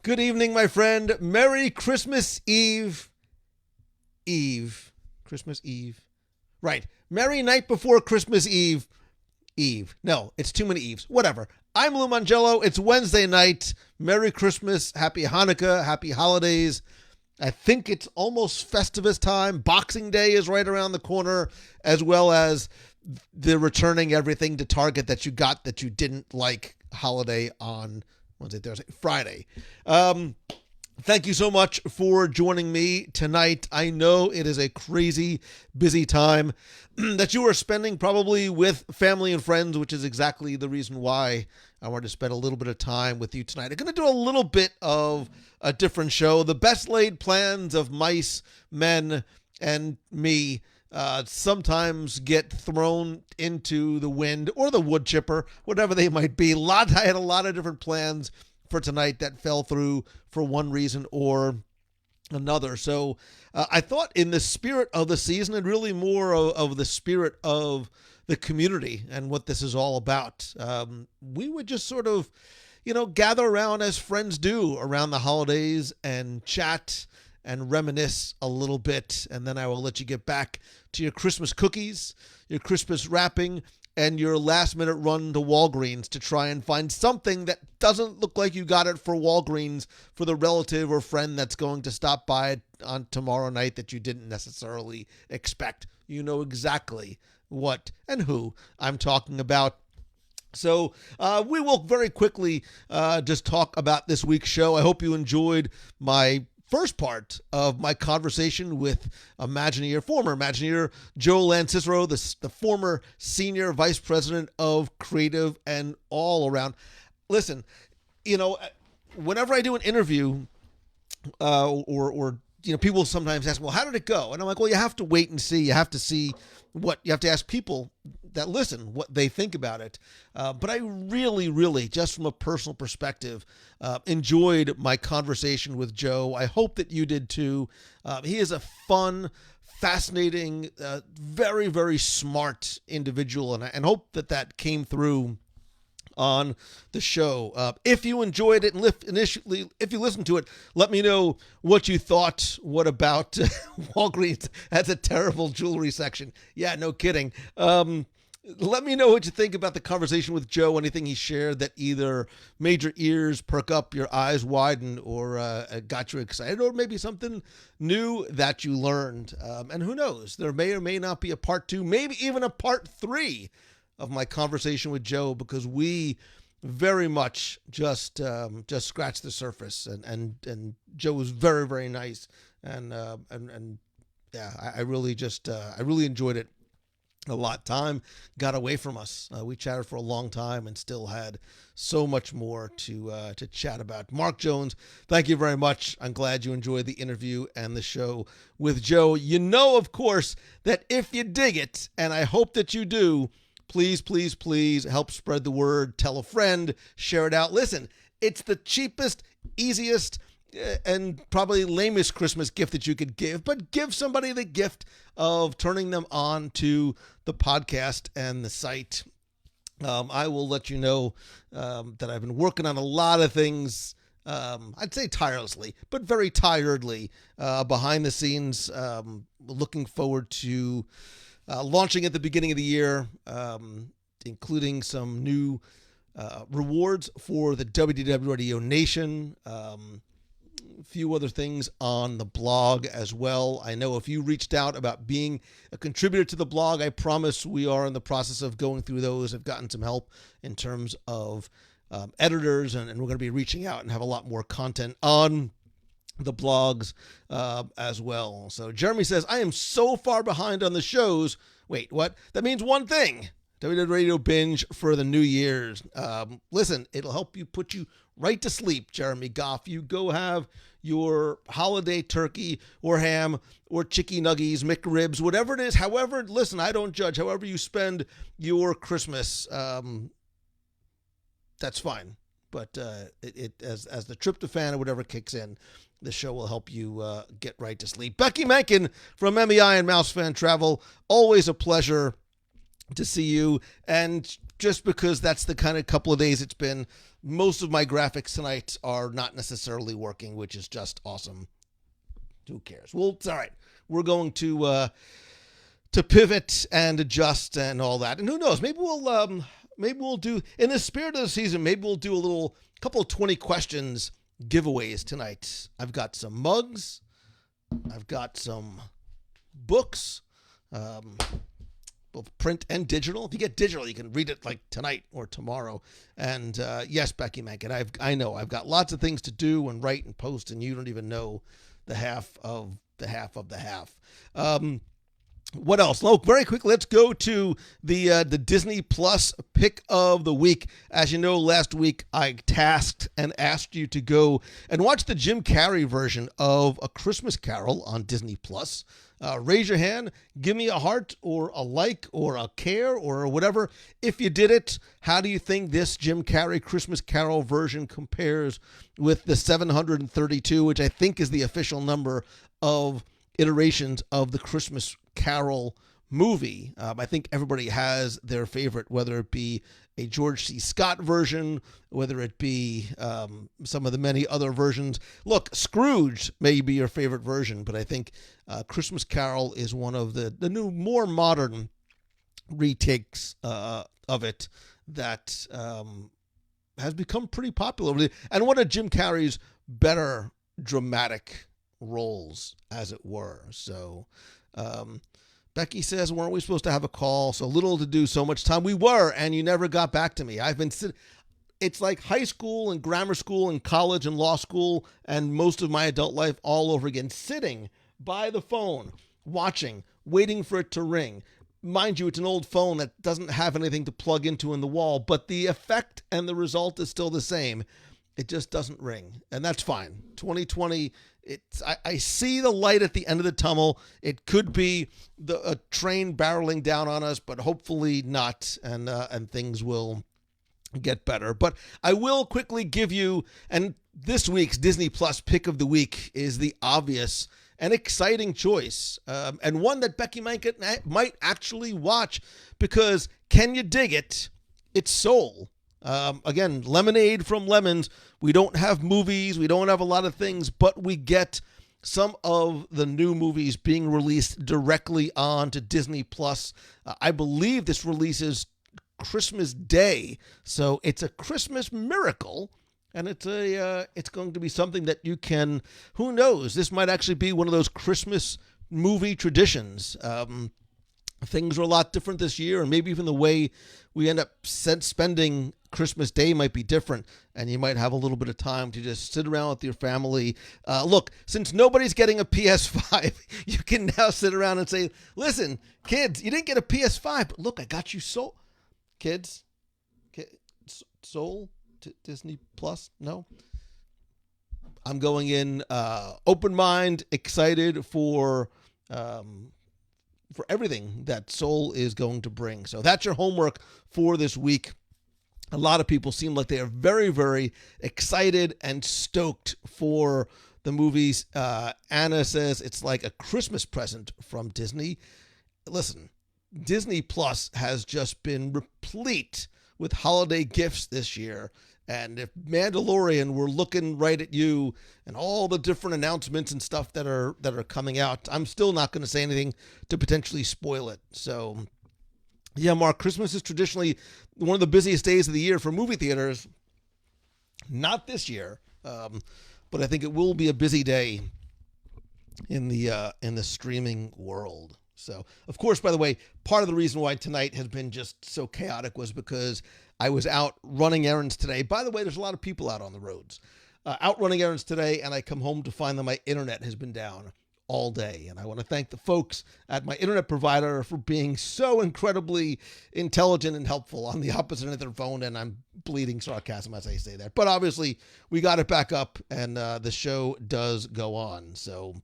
Good evening, my friend. Merry Christmas Eve. Christmas Eve. Right. Merry night before Christmas Eve. No, it's too many Eves. Whatever. I'm Lou Mangello. It's Wednesday night. Merry Christmas. Happy Hanukkah. Happy holidays. I think it's almost Festivus time. Boxing Day is right around the corner, as well as the returning everything to Target that you got that you didn't like holiday on Wednesday, Thursday, Friday. Thank you so much for joining me tonight. I know it is a crazy busy time that you are spending probably with family and friends, which is exactly the reason why I wanted to spend a little bit of time with you tonight. I'm going to do a little bit of a different show. The best laid plans of mice, men, and me sometimes get thrown into the wind or the wood chipper, whatever they might be. I had a lot of different plans for tonight that fell through for one reason or another. So I thought in the spirit of the season and really more of the spirit of the community and what this is all about, we would just sort of, gather around as friends do around the holidays and chat and reminisce a little bit, and then I will let you get back to your Christmas cookies, your Christmas wrapping, and your last-minute run to Walgreens to try and find something that doesn't look like you got it for Walgreens for the relative or friend that's going to stop by on tomorrow night that you didn't necessarily expect. You know exactly what and who I'm talking about. So we will very quickly just talk about this week's show. I hope you enjoyed my first part of my conversation with former Imagineer Joe Lancicero, the former Senior Vice President of Creative and all around. Listen, whenever I do an interview or people sometimes ask, well, how did it go? And I'm like, well, you have to wait and see. You have to see you have to ask people that listen what they think about it. But I really, really, just from a personal perspective, enjoyed my conversation with Joe. I hope that you did too. He is a fun, fascinating, very, very smart individual, and hope that came through on the show. If you enjoyed it and if you listened to it, let me know what you thought. What about Walgreens has a terrible jewelry section? Yeah, no kidding. Let me know what you think about the conversation with Joe, anything he shared that either made your ears perk up, your eyes widen, or got you excited, or maybe something new that you learned. And who knows, there may or may not be a part 2, maybe even a part 3 of my conversation with Joe, because we very much just scratched the surface, and Joe was very, very nice, and yeah, I really enjoyed it. a lot. Time got away from us. We chatted for a long time and still had so much more to chat about. Mark Jones, thank you very much. I'm glad you enjoyed the interview and the show with Joe. You know, of course, that if you dig it, and I hope that you do, please, please, please help spread the word. Tell a friend, share it out. Listen, it's the cheapest, easiest, and probably lamest Christmas gift that you could give, but give somebody the gift of turning them on to the podcast and the site. I will let you know that I've been working on a lot of things, I'd say tirelessly, but very tiredly behind the scenes. Looking forward to launching at the beginning of the year, including some new rewards for the WDW Radio Nation. A few other things on the blog as well. I know if you reached out about being a contributor to the blog, I promise we are in the process of going through those. I've gotten some help in terms of editors, and we're going to be reaching out and have a lot more content on the blogs as well. So Jeremy says, I am so far behind on the shows. Wait, what? That means one thing. WDW Radio Binge for the New Year's. Listen, it'll help you put you right to sleep, Jeremy Goff. You go have your holiday turkey or ham or chicky nuggies, McRibs, whatever it is. However, listen, I don't judge. However you spend your Christmas, that's fine. But as the tryptophan or whatever kicks in, the show will help you get right to sleep. Becky Menken from MEI and Mouse Fan Travel. Always a pleasure to see you. And just because that's the kind of couple of days it's been, most of my graphics tonight are not necessarily working, which is just awesome. Who cares? Well, it's all right. We're going to pivot and adjust and all that. And who knows? Maybe we'll do, in the spirit of the season, maybe we'll do a couple of 20 questions giveaways tonight. I've got some mugs. I've got some books. Both print and digital. If you get digital, you can read it like tonight or tomorrow. And yes, Becky Menken, I know I've got lots of things to do and write and post, and you don't even know the half of the half of the half. What else? Look, very quickly, let's go to the Disney Plus pick of the week. As you know, last week I tasked and asked you to go and watch the Jim Carrey version of A Christmas Carol on Disney Plus. Raise your hand, give me a heart or a like or a care or whatever. If you did it, how do you think this Jim Carrey Christmas Carol version compares with the 732, which I think is the official number of iterations of the Christmas Carol movie? I think everybody has their favorite, whether it be a George C. Scott version, whether it be some of the many other versions. Look, Scrooge may be your favorite version, but I think Christmas Carol is one of the new, more modern retakes of it that has become pretty popular. And one of Jim Carrey's better dramatic roles, as it were. So Becky says, weren't we supposed to have a call? So little to do, so much time. We were, and you never got back to me. I've been sitting. It's like high school and grammar school and college and law school and most of my adult life all over again, sitting by the phone, watching, waiting for it to ring. Mind you, it's an old phone that doesn't have anything to plug into in the wall, but the effect and the result is still the same. It just doesn't ring, and that's fine. 2020, I see the light at the end of the tunnel. It could be a train barreling down on us, but hopefully not, and things will get better. But I will quickly give you, and this week's Disney Plus pick of the week is the obvious and exciting choice, and one that Becky might actually watch, because can you dig it? It's Soul. Again, lemonade from lemons. We don't have movies. We don't have a lot of things, but we get some of the new movies being released directly on to Disney Plus. I believe this releases Christmas Day, so it's a Christmas miracle, and it's going to be something that you can. Who knows? This might actually be one of those Christmas movie traditions. things are a lot different this year, and maybe even the way we end up spending Christmas Day might be different, and you might have a little bit of time to just sit around with your family. Look, since nobody's getting a PS5, you can now sit around and say, listen, kids, you didn't get a PS5, but look, I got you Soul. Kids, Soul, Disney Plus, no? I'm going in open mind, excited for everything that Soul is going to bring. So that's your homework for this week. A lot of people seem like they are very, very excited and stoked for the movies. Anna says it's like a Christmas present from Disney. Listen, Disney Plus has just been replete with holiday gifts this year. And if Mandalorian were looking right at you and all the different announcements and stuff that are coming out, I'm still not going to say anything to potentially spoil it. So, yeah, Mark, Christmas is traditionally one of the busiest days of the year for movie theaters. Not this year, but I think it will be a busy day in the streaming world. So, of course, by the way, part of the reason why tonight has been just so chaotic was because I was out running errands today. By the way, there's a lot of people out on the roads. Out running errands today, and I come home to find that my internet has been down all day. And I want to thank the folks at my internet provider for being so incredibly intelligent and helpful on the opposite end of their phone. And I'm bleeding sarcasm as I say that. But obviously, we got it back up, and the show does go on. So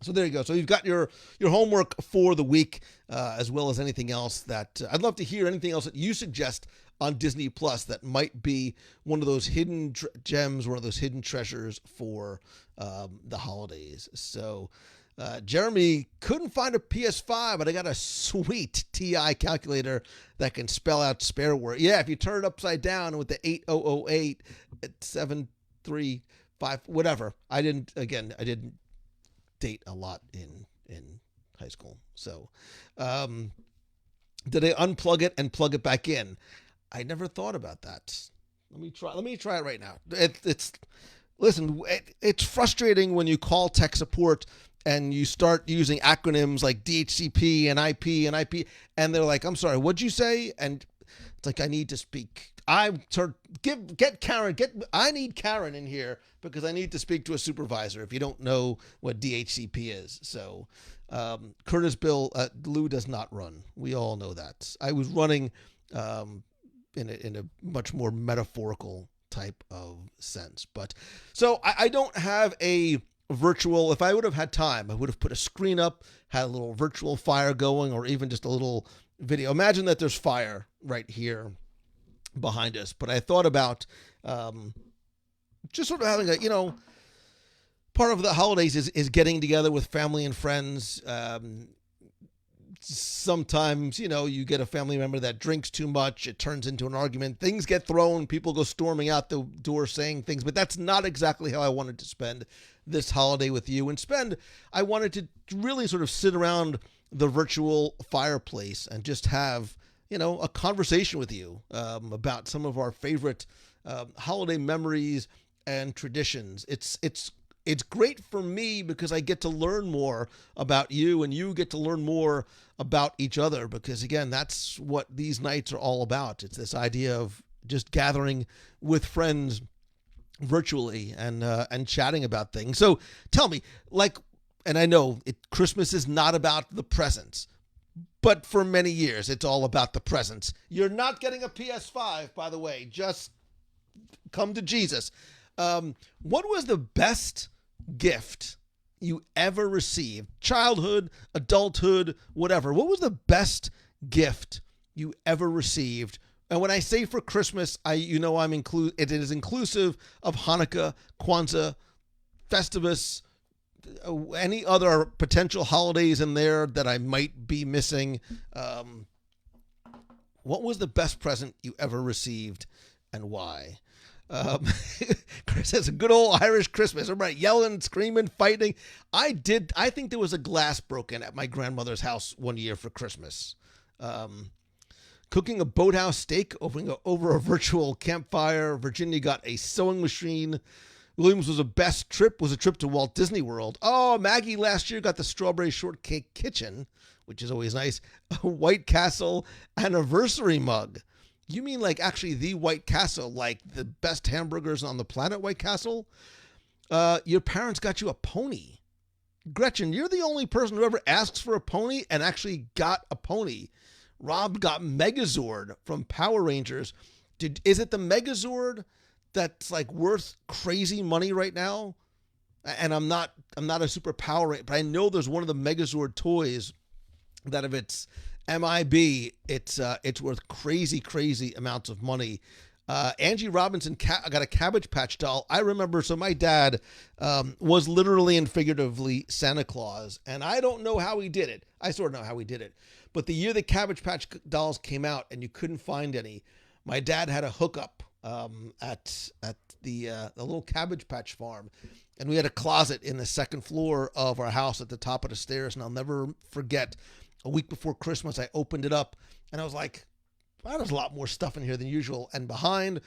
there you go. So you've got your homework for the week, as well as anything else that I'd love to hear. Anything else that you suggest on Disney Plus that might be one of those hidden gems, one of those hidden treasures for the holidays. So Jeremy couldn't find a PS5, but I got a sweet TI calculator that can spell out spare word. Yeah, if you turn it upside down with the 8008 at 735, whatever. I didn't date a lot in high school. So did I unplug it and plug it back in? I never thought about that. Let me try it right now. It's frustrating when you call tech support and you start using acronyms like DHCP and IP, and they're like, I'm sorry, what'd you say? And it's like, I need to speak. I need Karen in here because I need to speak to a supervisor if you don't know what DHCP is. So Curtis Bill, Lou does not run. We all know that. I was running in a much more metaphorical type of sense. But so I don't have a virtual. If I would have had time, I would have put a screen up, had a little virtual fire going, or even just a little video. Imagine that there's fire right here behind us. But I thought about just sort of having a, part of the holidays is getting together with family and friends. Sometimes, you get a family member that drinks too much. It turns into an argument. Things get thrown. People go storming out the door saying things. But that's not exactly how I wanted to spend this holiday with you. I wanted to really sort of sit around the virtual fireplace and just have, a conversation with you about some of our favorite holiday memories and traditions. It's great for me because I get to learn more about you, and you get to learn more about each other, because again, that's what these nights are all about. It's this idea of just gathering with friends virtually and chatting about things. So tell me, and I know Christmas is not about the presents, but for many years it's all about the presents. You're not getting a PS5, by the way. Just come to Jesus. What was the best gift you ever received? Childhood, adulthood, whatever. What was the best gift you ever received? And when I say for Christmas, it is inclusive of Hanukkah, Kwanzaa, Festivus, any other potential holidays in there that I might be missing. What was the best present you ever received, and why? Chris says a good old Irish Christmas. Everybody yelling, screaming, fighting. I think there was a glass broken at my grandmother's house one year for Christmas. Cooking a boathouse steak over a virtual campfire. Virginia got a sewing machine. Williams was a trip to Walt Disney World. Oh, Maggie last year got the Strawberry Shortcake Kitchen. which is always nice. A White Castle anniversary mug. You mean like actually the White Castle, like the best hamburgers on the planet White Castle? Your parents got you a pony. Gretchen, you're the only person who ever asks for a pony and actually got a pony. Rob got Megazord from Power Rangers. Is it the Megazord that's like worth crazy money right now? And I'm not a super Power Ranger, but I know there's one of the Megazord toys that if it's MIB, it's worth crazy amounts of money. Angie Robinson got a Cabbage Patch doll. I remember, so my dad was literally and figuratively Santa Claus, and I don't know how he did it. I sort of know how he did it. But the year the Cabbage Patch dolls came out and you couldn't find any, my dad had a hookup at the little Cabbage Patch farm, and we had a closet in the second floor of our house at the top of the stairs, and I'll never forget, a week before Christmas, I opened it up, and I was like, wow, there's a lot more stuff in here than usual. And behind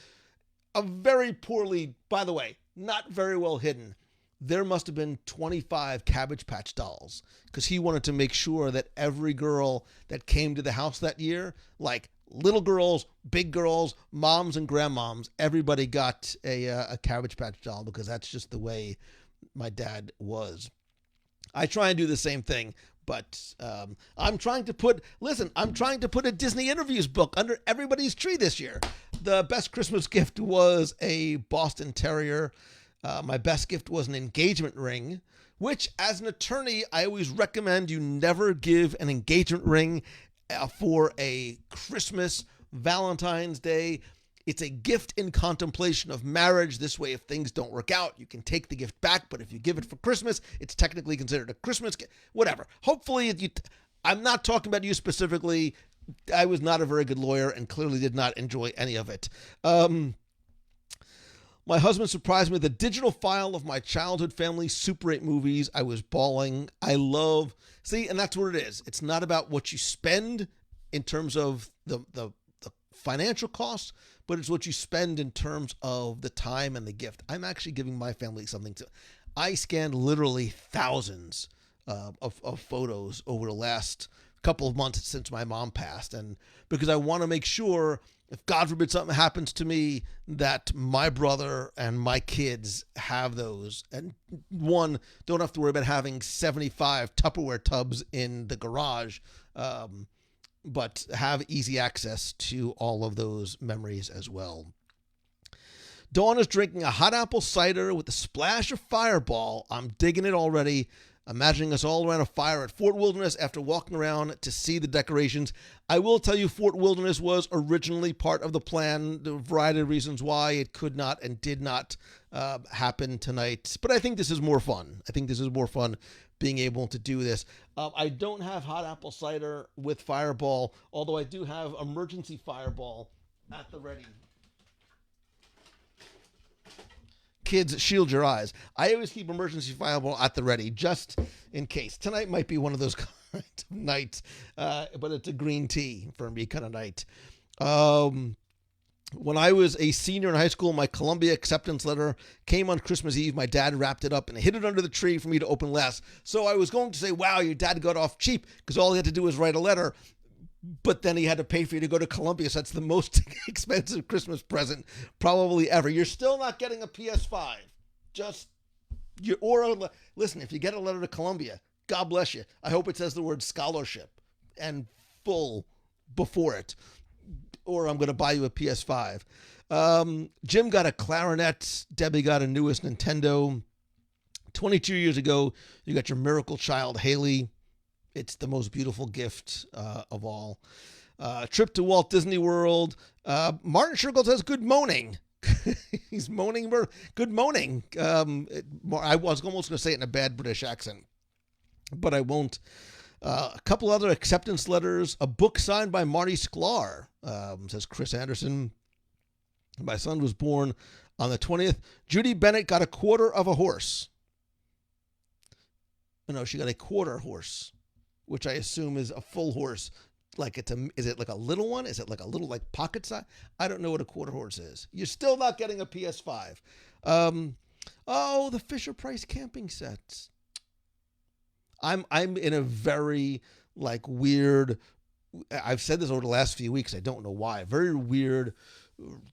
a very poorly, by the way, not very well hidden, there must have been 25 Cabbage Patch dolls, because he wanted to make sure that every girl that came to the house that year, like little girls, big girls, moms and grandmoms, everybody got a Cabbage Patch doll, because that's just the way my dad was. I try and do the same thing, but I'm trying to put a Disney Interviews book under everybody's tree this year. The best Christmas gift was a Boston Terrier. My best gift was an engagement ring, which as an attorney, I always recommend you never give an engagement ring for a Christmas, Valentine's Day. It's a gift in contemplation of marriage. This way, if things don't work out, you can take the gift back. But if you give it for Christmas, it's technically considered a Christmas gift. Whatever. Hopefully, I'm not talking about you specifically. I was not a very good lawyer and clearly did not enjoy any of it. My husband surprised me with a digital file of my childhood family Super 8 movies. I was bawling. And that's what it is. It's not about what you spend in terms of the financial costs, but it's what you spend in terms of the time and the gift. I'm actually giving my family something to. I scanned literally thousands of photos over the last couple of months since my mom passed, and because I want to make sure, if God forbid something happens to me, that my brother and my kids have those, and one, don't have to worry about having 75 Tupperware tubs in the garage, but have easy access to all of those memories as well. Dawn is drinking a hot apple cider with a splash of Fireball. I'm digging it already. Imagining us all around a fire at Fort Wilderness after walking around to see the decorations. I will tell you, Fort Wilderness was originally part of the plan. There were a variety of reasons why it could not and did not happen tonight. But I think this is more fun. Being able to do this. I don't have hot apple cider with Fireball, although I do have emergency Fireball at the ready. Kids, shield your eyes. I always keep emergency Fireball at the ready, just in case. Tonight might be one of those kinds of nights, but it's a green tea for me kind of night. When I was a senior in high school, my Columbia acceptance letter came on Christmas Eve. My dad wrapped it up and hid it under the tree for me to open last. So I was going to say, wow, your dad got off cheap, because all he had to do was write a letter. But then he had to pay for you to go to Columbia, so that's the most expensive Christmas present probably ever. You're still not getting a PS5. Listen, if you get a letter to Columbia, God bless you. I hope it says the word scholarship and full before it, or I'm going to buy you a PS5. Jim got a clarinet. Debbie got a newest Nintendo. 22 years ago, you got your miracle child, Haley. It's the most beautiful gift of all. Trip to Walt Disney World. Martin Shergold says, good moaning. He's moaning. Good moaning. I was almost going to say it in a bad British accent, but I won't. A couple other acceptance letters. A book signed by Marty Sklar, says Chris Anderson. My son was born on the 20th. Judy Bennett got a quarter of a horse. No, she got a quarter horse, which I assume is a full horse. Is it like a little one? Is it like a little pocket size? I don't know what a quarter horse is. You're still not getting a PS5. The Fisher Price camping sets. I'm in a very like weird. I've said this over the last few weeks. I don't know why. Very weird,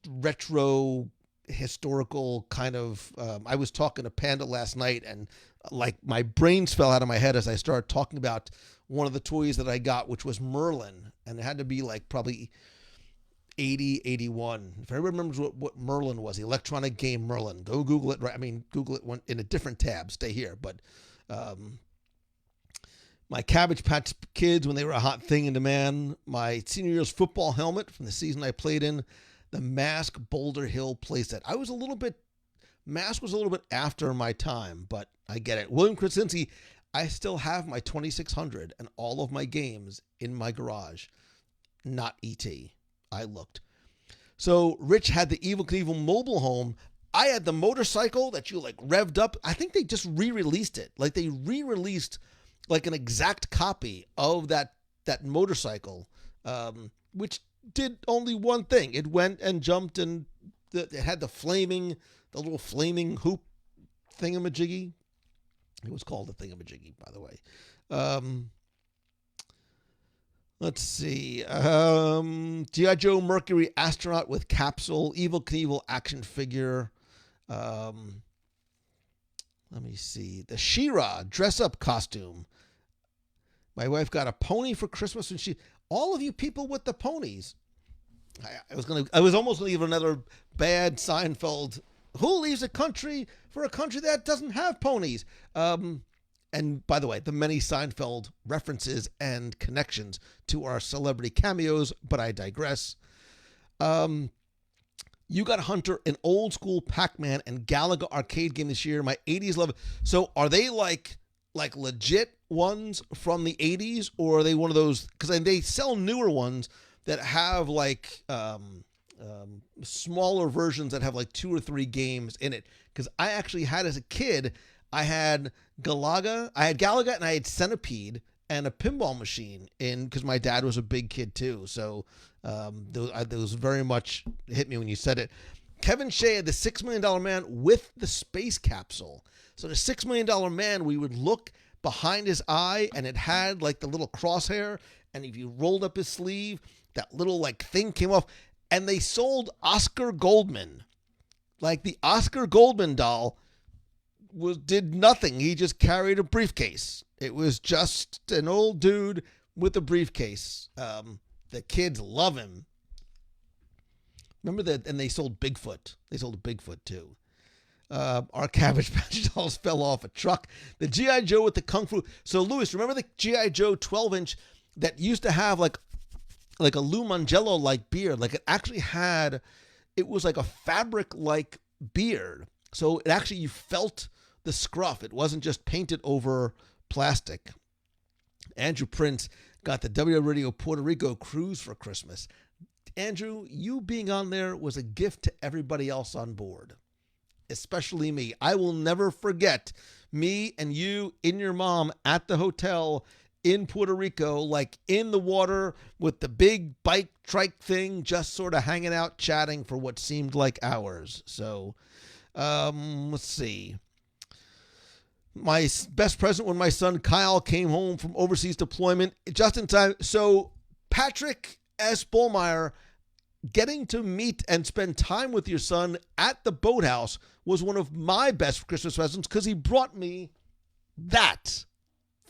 retro, historical kind of. I was talking to Panda last night, and like my brains fell out of my head as I started talking about one of the toys that I got, which was Merlin, and it had to be like probably 80, 81. If everybody remembers what Merlin was, the electronic game Merlin, go Google it. Right, I mean, Google it in a different tab. Stay here, but. My Cabbage Patch Kids when they were a hot thing in demand, my senior year's football helmet from the season I played in, the Mask Boulder Hill playset. Mask was a little bit after my time, but I get it. William Krasinski, I still have my 2600 and all of my games in my garage. Not E.T. I looked. So Rich had the Evel Knievel mobile home. I had the motorcycle that you like revved up. I think they just re-released it. Like they re-released like an exact copy of that motorcycle, which did only one thing. It went and jumped, and it had the little flaming hoop thingamajiggy. It was called a thingamajiggy, by the way. Let's see. G.I. Joe Mercury astronaut with capsule, Evel Knievel action figure. Let me see. The She-Ra dress-up costume. My wife got a pony for Christmas, and all of you people with the ponies. I was almost going to give another bad Seinfeld. Who leaves a country for a country that doesn't have ponies? And by the way, the many Seinfeld references and connections to our celebrity cameos, but I digress. You got Hunter an old school Pac-Man and Galaga arcade game this year. My 80s love. So are they like legit ones from the 80s, or are they one of those? Because they sell newer ones that have like smaller versions that have like 2 or 3 games in it. Because I actually had, as a kid, I had Galaga, and I had Centipede and a pinball machine because my dad was a big kid too. So those very much hit me when you said it. Kevin Shea had the $6 Million Man with the space capsule. So the $6 Million Man, we would look behind his eye, and it had like the little crosshair, and if you rolled up his sleeve, that little like thing came off. And they sold Oscar Goldman. Like the Oscar Goldman doll did nothing. He just carried a briefcase. It was just an old dude with a briefcase. The kids love him. Remember that? And they sold Bigfoot. They sold a Bigfoot too. Our Cabbage Patch dolls fell off a truck. The G.I. Joe with the Kung Fu. So, Louis, remember the G.I. Joe 12-inch that used to have like a Lou Mangello-like beard? Like it was like a fabric-like beard. So it actually, you felt the scruff. It wasn't just painted over plastic. Andrew Prince got the WDW Radio Puerto Rico cruise for Christmas. Andrew, you being on there was a gift to everybody else on board, especially me. I will never forget me and you and your mom at the hotel in Puerto Rico, like in the water with the big bike trike thing, just sort of hanging out, chatting for what seemed like hours. So, let's see. My best present when my son Kyle came home from overseas deployment just in time. So, Patrick S. Bullmeyer, getting to meet and spend time with your son at the boathouse was one of my best Christmas presents, because he brought me that.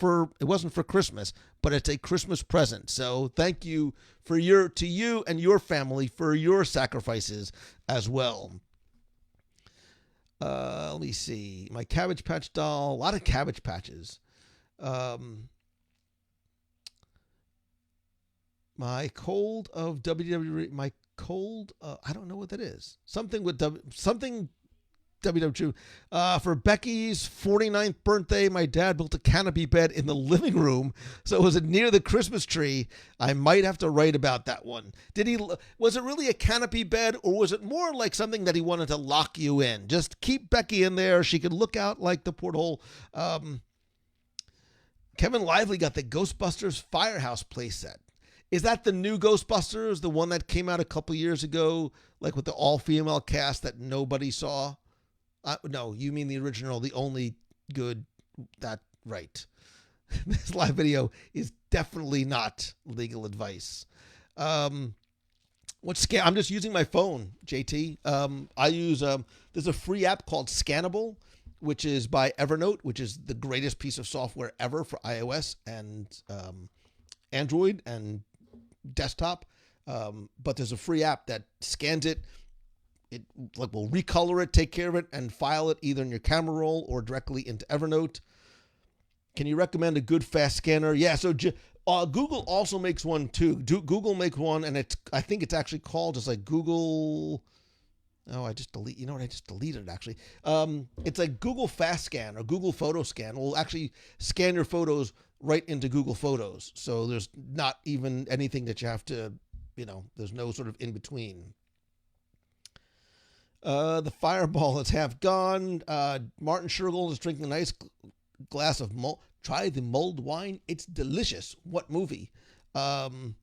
It wasn't for Christmas, but it's a Christmas present. So thank you to you and your family for your sacrifices as well. Let me see. My Cabbage Patch doll, a lot of Cabbage Patches. My cold of WDW, I don't know what that is. Something WW2. For Becky's 49th birthday, my dad built a canopy bed in the living room, so it was near the Christmas tree. I might have to write about that one. Was it really a canopy bed, or was it more like something that he wanted to lock you in? Just keep Becky in there. She could look out like the porthole. Kevin Lively got the Ghostbusters Firehouse playset. Is that the new Ghostbusters, the one that came out a couple years ago, like with the all-female cast that nobody saw? No, you mean the original, the only good, that, right. This live video is definitely not legal advice. What scam? I'm just using my phone, JT. I use there's a free app called Scannable, which is by Evernote, which is the greatest piece of software ever for iOS and Android and desktop. But there's a free app that scans it. It like will recolor it, take care of it, and file it either in your camera roll or directly into Evernote. Can you recommend a good fast scanner? Yeah, so Google also makes one too. Google makes one, and I think it's actually called just like Google. Oh, I just delete. You know what? I just deleted it actually. It's like Google Fast Scan or Google Photo Scan. Will actually scan your photos right into Google Photos. So there's not even anything that you have to, there's no sort of in between. The fireball is half gone. Martin Shergold is drinking a nice glass of try the mulled wine. It's delicious. What movie? Did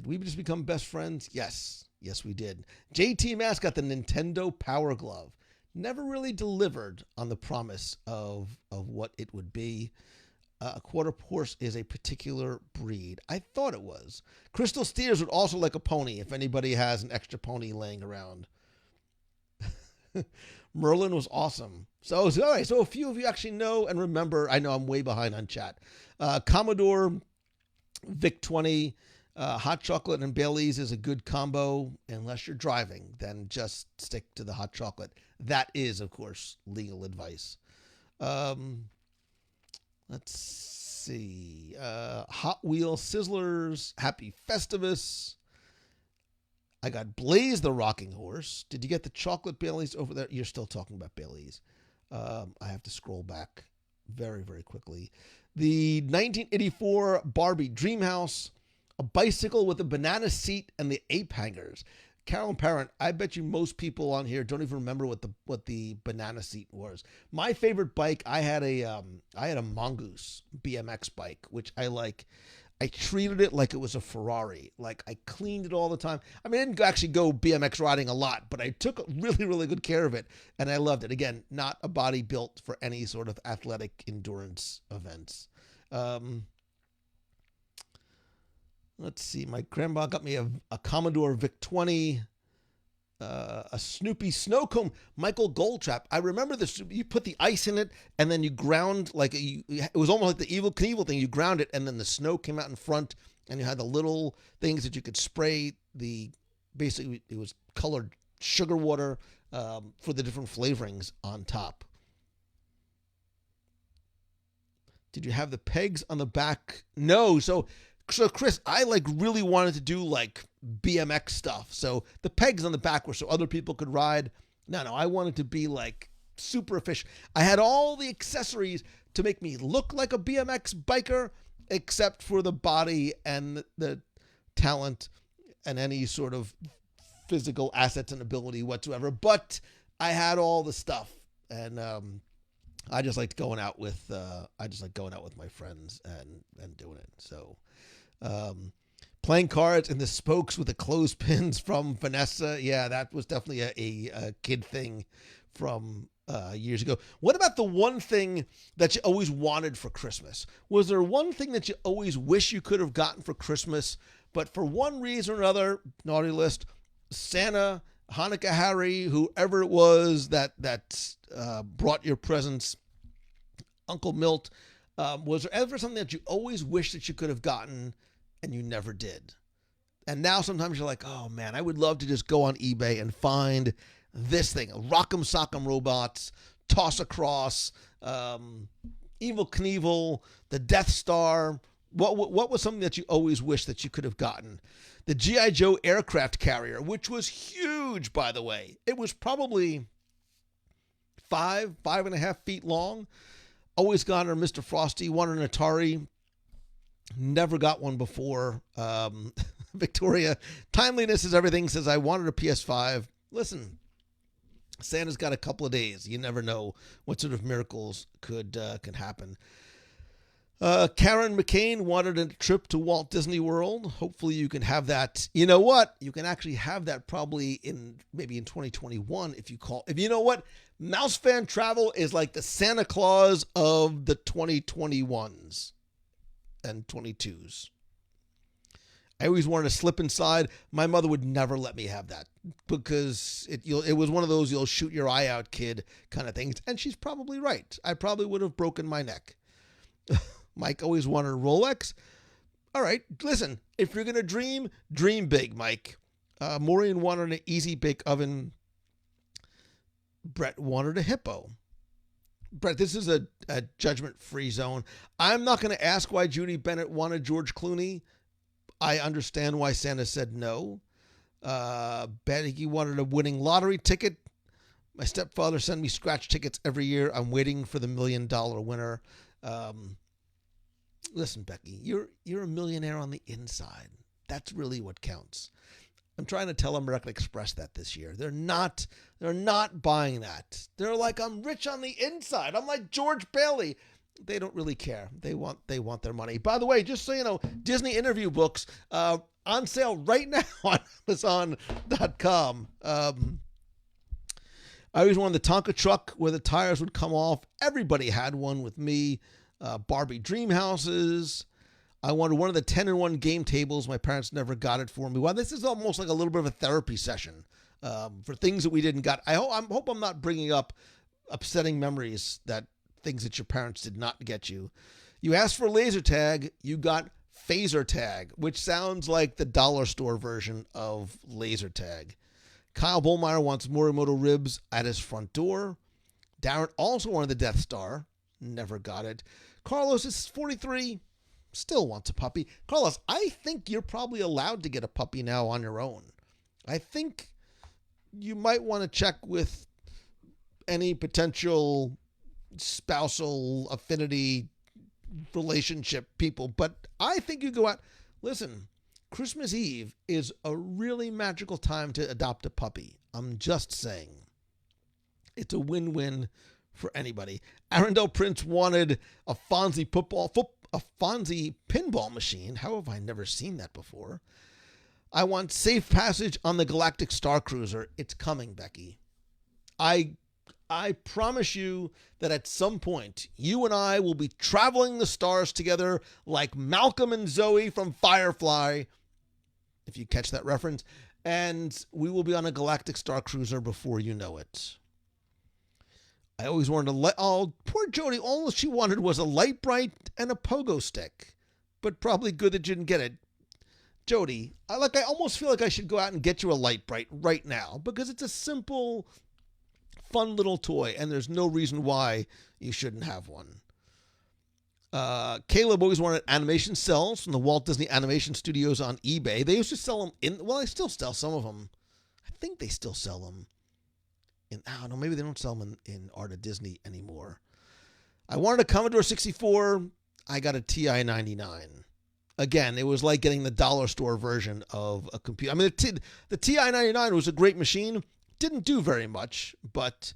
we just become best friends? Yes, we did. JT Mask got the Nintendo Power Glove. Never really delivered on the promise of what it would be. A quarter horse is a particular breed. I thought it was. Crystal Steers would also like a pony if anybody has an extra pony laying around. Merlin was awesome. So all right. So a few of you actually know and remember. I know I'm way behind on chat. Commodore VIC 20, hot chocolate and Bailey's is a good combo. Unless you're driving, then just stick to the hot chocolate. That is, of course, legal advice. Let's see. Hot Wheel Sizzlers. Happy Festivus. I got Blaze the Rocking Horse. Did you get the chocolate Baileys over there? You're still talking about Baileys. I have to scroll back very, very quickly. The 1984 Barbie Dreamhouse. A bicycle with a banana seat and the ape hangers. Carolyn Parent, I bet you most people on here don't even remember what the banana seat was. My favorite bike, I had a Mongoose BMX bike, which I like. I treated it like it was a Ferrari. Like I cleaned it all the time. I mean, I didn't actually go BMX riding a lot, but I took really, really good care of it, and I loved it. Again, not a body built for any sort of athletic endurance events. Let's see. My grandma got me a Commodore VIC 20, a Snoopy snow cone, Michael Goldtrap. I remember this. You put the ice in it, and then you ground it was almost like the Evel Knievel thing. You ground it, and then the snow came out in front, and you had the little things that you could spray. Basically, it was colored sugar water for the different flavorings on top. Did you have the pegs on the back? No. So Chris, I really wanted to do BMX stuff. So the pegs on the back were so other people could ride. No, I wanted to be super efficient. I had all the accessories to make me look like a BMX biker, except for the body and the talent and any sort of physical assets and ability whatsoever. But I had all the stuff, and I just liked going out with my friends and doing it. So. Playing cards in the spokes with the clothespins from Vanessa. Yeah, that was definitely a kid thing from years ago. What about the one thing that you always wanted for Christmas? Was there one thing that you always wish you could have gotten for Christmas, but for one reason or another, naughty list, Santa, Hanukkah Harry, whoever it was that brought your presents, Uncle Milt, was there ever something that you always wished that you could have gotten and you never did? And now sometimes you're like, oh man, I would love to just go on eBay and find this thing, Rock'em Sock'em Robots, Toss Across, Evel Knievel, the Death Star. What was something that you always wished that you could have gotten? The G.I. Joe aircraft carrier, which was huge, by the way. It was probably 5.5 feet long. Always got her Mr. Frosty, wanted an Atari. Never got one before. Victoria, timeliness is everything, says I wanted a PS5. Listen, Santa's got a couple of days. You never know what sort of miracles could happen. Karen McCain wanted a trip to Walt Disney World. Hopefully you can have that. You know what? You can actually have that probably maybe in 2021 if you call. If you know what? Mouse Fan Travel is like the Santa Claus of the 2021s and 22s. I always wanted to slip inside. My mother would never let me have that because it was one of those you'll shoot your eye out kid kind of things. And she's probably right. I probably would have broken my neck. Mike always wanted a Rolex. All right, listen, if you're going to dream big, Mike. Maureen wanted an easy bake oven. Brett wanted a hippo. Brett, this is a judgment-free zone. I'm not going to ask why Judy Bennett wanted George Clooney. I understand why Santa said no. Betty wanted a winning lottery ticket. My stepfather sent me scratch tickets every year. I'm waiting for the $1 million winner. Listen, Becky, you're a millionaire on the inside. That's really what counts. I'm trying to tell American Express that this year. They're not buying that. They're like, I'm rich on the inside. I'm like George Bailey. They don't really care. They want their money. By the way, just so you know, Disney interview books on sale right now on Amazon.com. I always wanted the Tonka truck where the tires would come off. Everybody had one with me. Barbie dream houses. I wanted one of the 10-in-1 game tables. My parents never got it for me. Well, this is almost like a little bit of a therapy session for things that we didn't got. I hope I'm not bringing up upsetting memories, that things that your parents did not get you. You asked for laser tag. You got phaser tag, which sounds like the dollar store version of laser tag. Kyle Bollmeyer wants Morimoto ribs at his front door. Darren also wanted the Death Star. Never got it. Carlos is 43. Still wants a puppy. Carlos, I think you're probably allowed to get a puppy now on your own. I think you might want to check with any potential spousal affinity relationship people. But I think you go out. Listen, Christmas Eve is a really magical time to adopt a puppy. I'm just saying. It's a win-win for anybody. Arundel Prince wanted a Fonzie pinball machine. How have I never seen that before? I want safe passage on the Galactic Star Cruiser. It's coming, Becky. I promise you that at some point, you and I will be traveling the stars together like Malcolm and Zoe from Firefly, if you catch that reference, and we will be on a Galactic Star Cruiser before you know it. I always wanted poor Jody, all she wanted was a light bright and a pogo stick, but probably good that you didn't get it. Jody, I almost feel like I should go out and get you a light bright right now because it's a simple, fun little toy, and there's no reason why you shouldn't have one. Caleb always wanted animation cells from the Walt Disney Animation Studios on eBay. They used to sell them they still sell some of them. I think they still sell them. I don't know, maybe they don't sell them in Art of Disney anymore. I wanted a Commodore 64. I got a TI-99. Again, it was like getting the dollar store version of a computer. I mean, the TI-99 was a great machine. Didn't do very much, but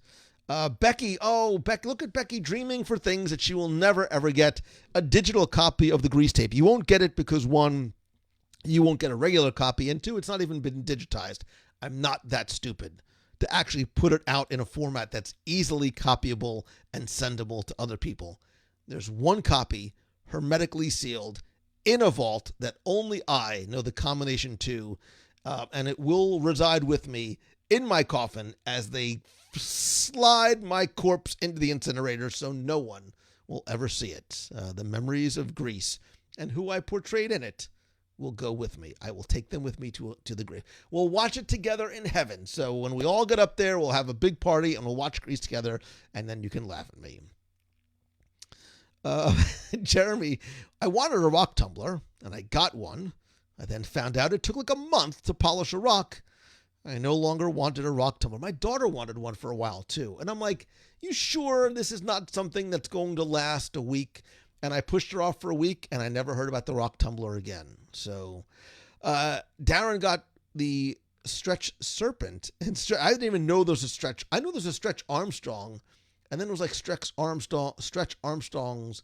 Becky, look at Becky dreaming for things that she will never, ever get. A digital copy of the Grease tape. You won't get it because, one, you won't get a regular copy, and two, it's not even been digitized. I'm not that stupid to actually put it out in a format that's easily copyable and sendable to other people. There's one copy, hermetically sealed, in a vault that only I know the combination to, and it will reside with me in my coffin as they slide my corpse into the incinerator so no one will ever see it. The memories of Grease and who I portrayed in it will go with me. I will take them with me to the grave. We'll watch it together in heaven. So when we all get up there, we'll have a big party and we'll watch Grease together, and then you can laugh at me. Jeremy, I wanted a rock tumbler, and I got one. I then found out it took like a month to polish a rock. I no longer wanted a rock tumbler. My daughter wanted one for a while, too. And I'm like, you sure this is not something that's going to last a week? And I pushed her off for a week, and I never heard about the rock tumbler again. So Darren got the Stretch Serpent. And I didn't even know there was a Stretch. I know there's a Stretch Armstrong. And then it was like Stretch Armstrong's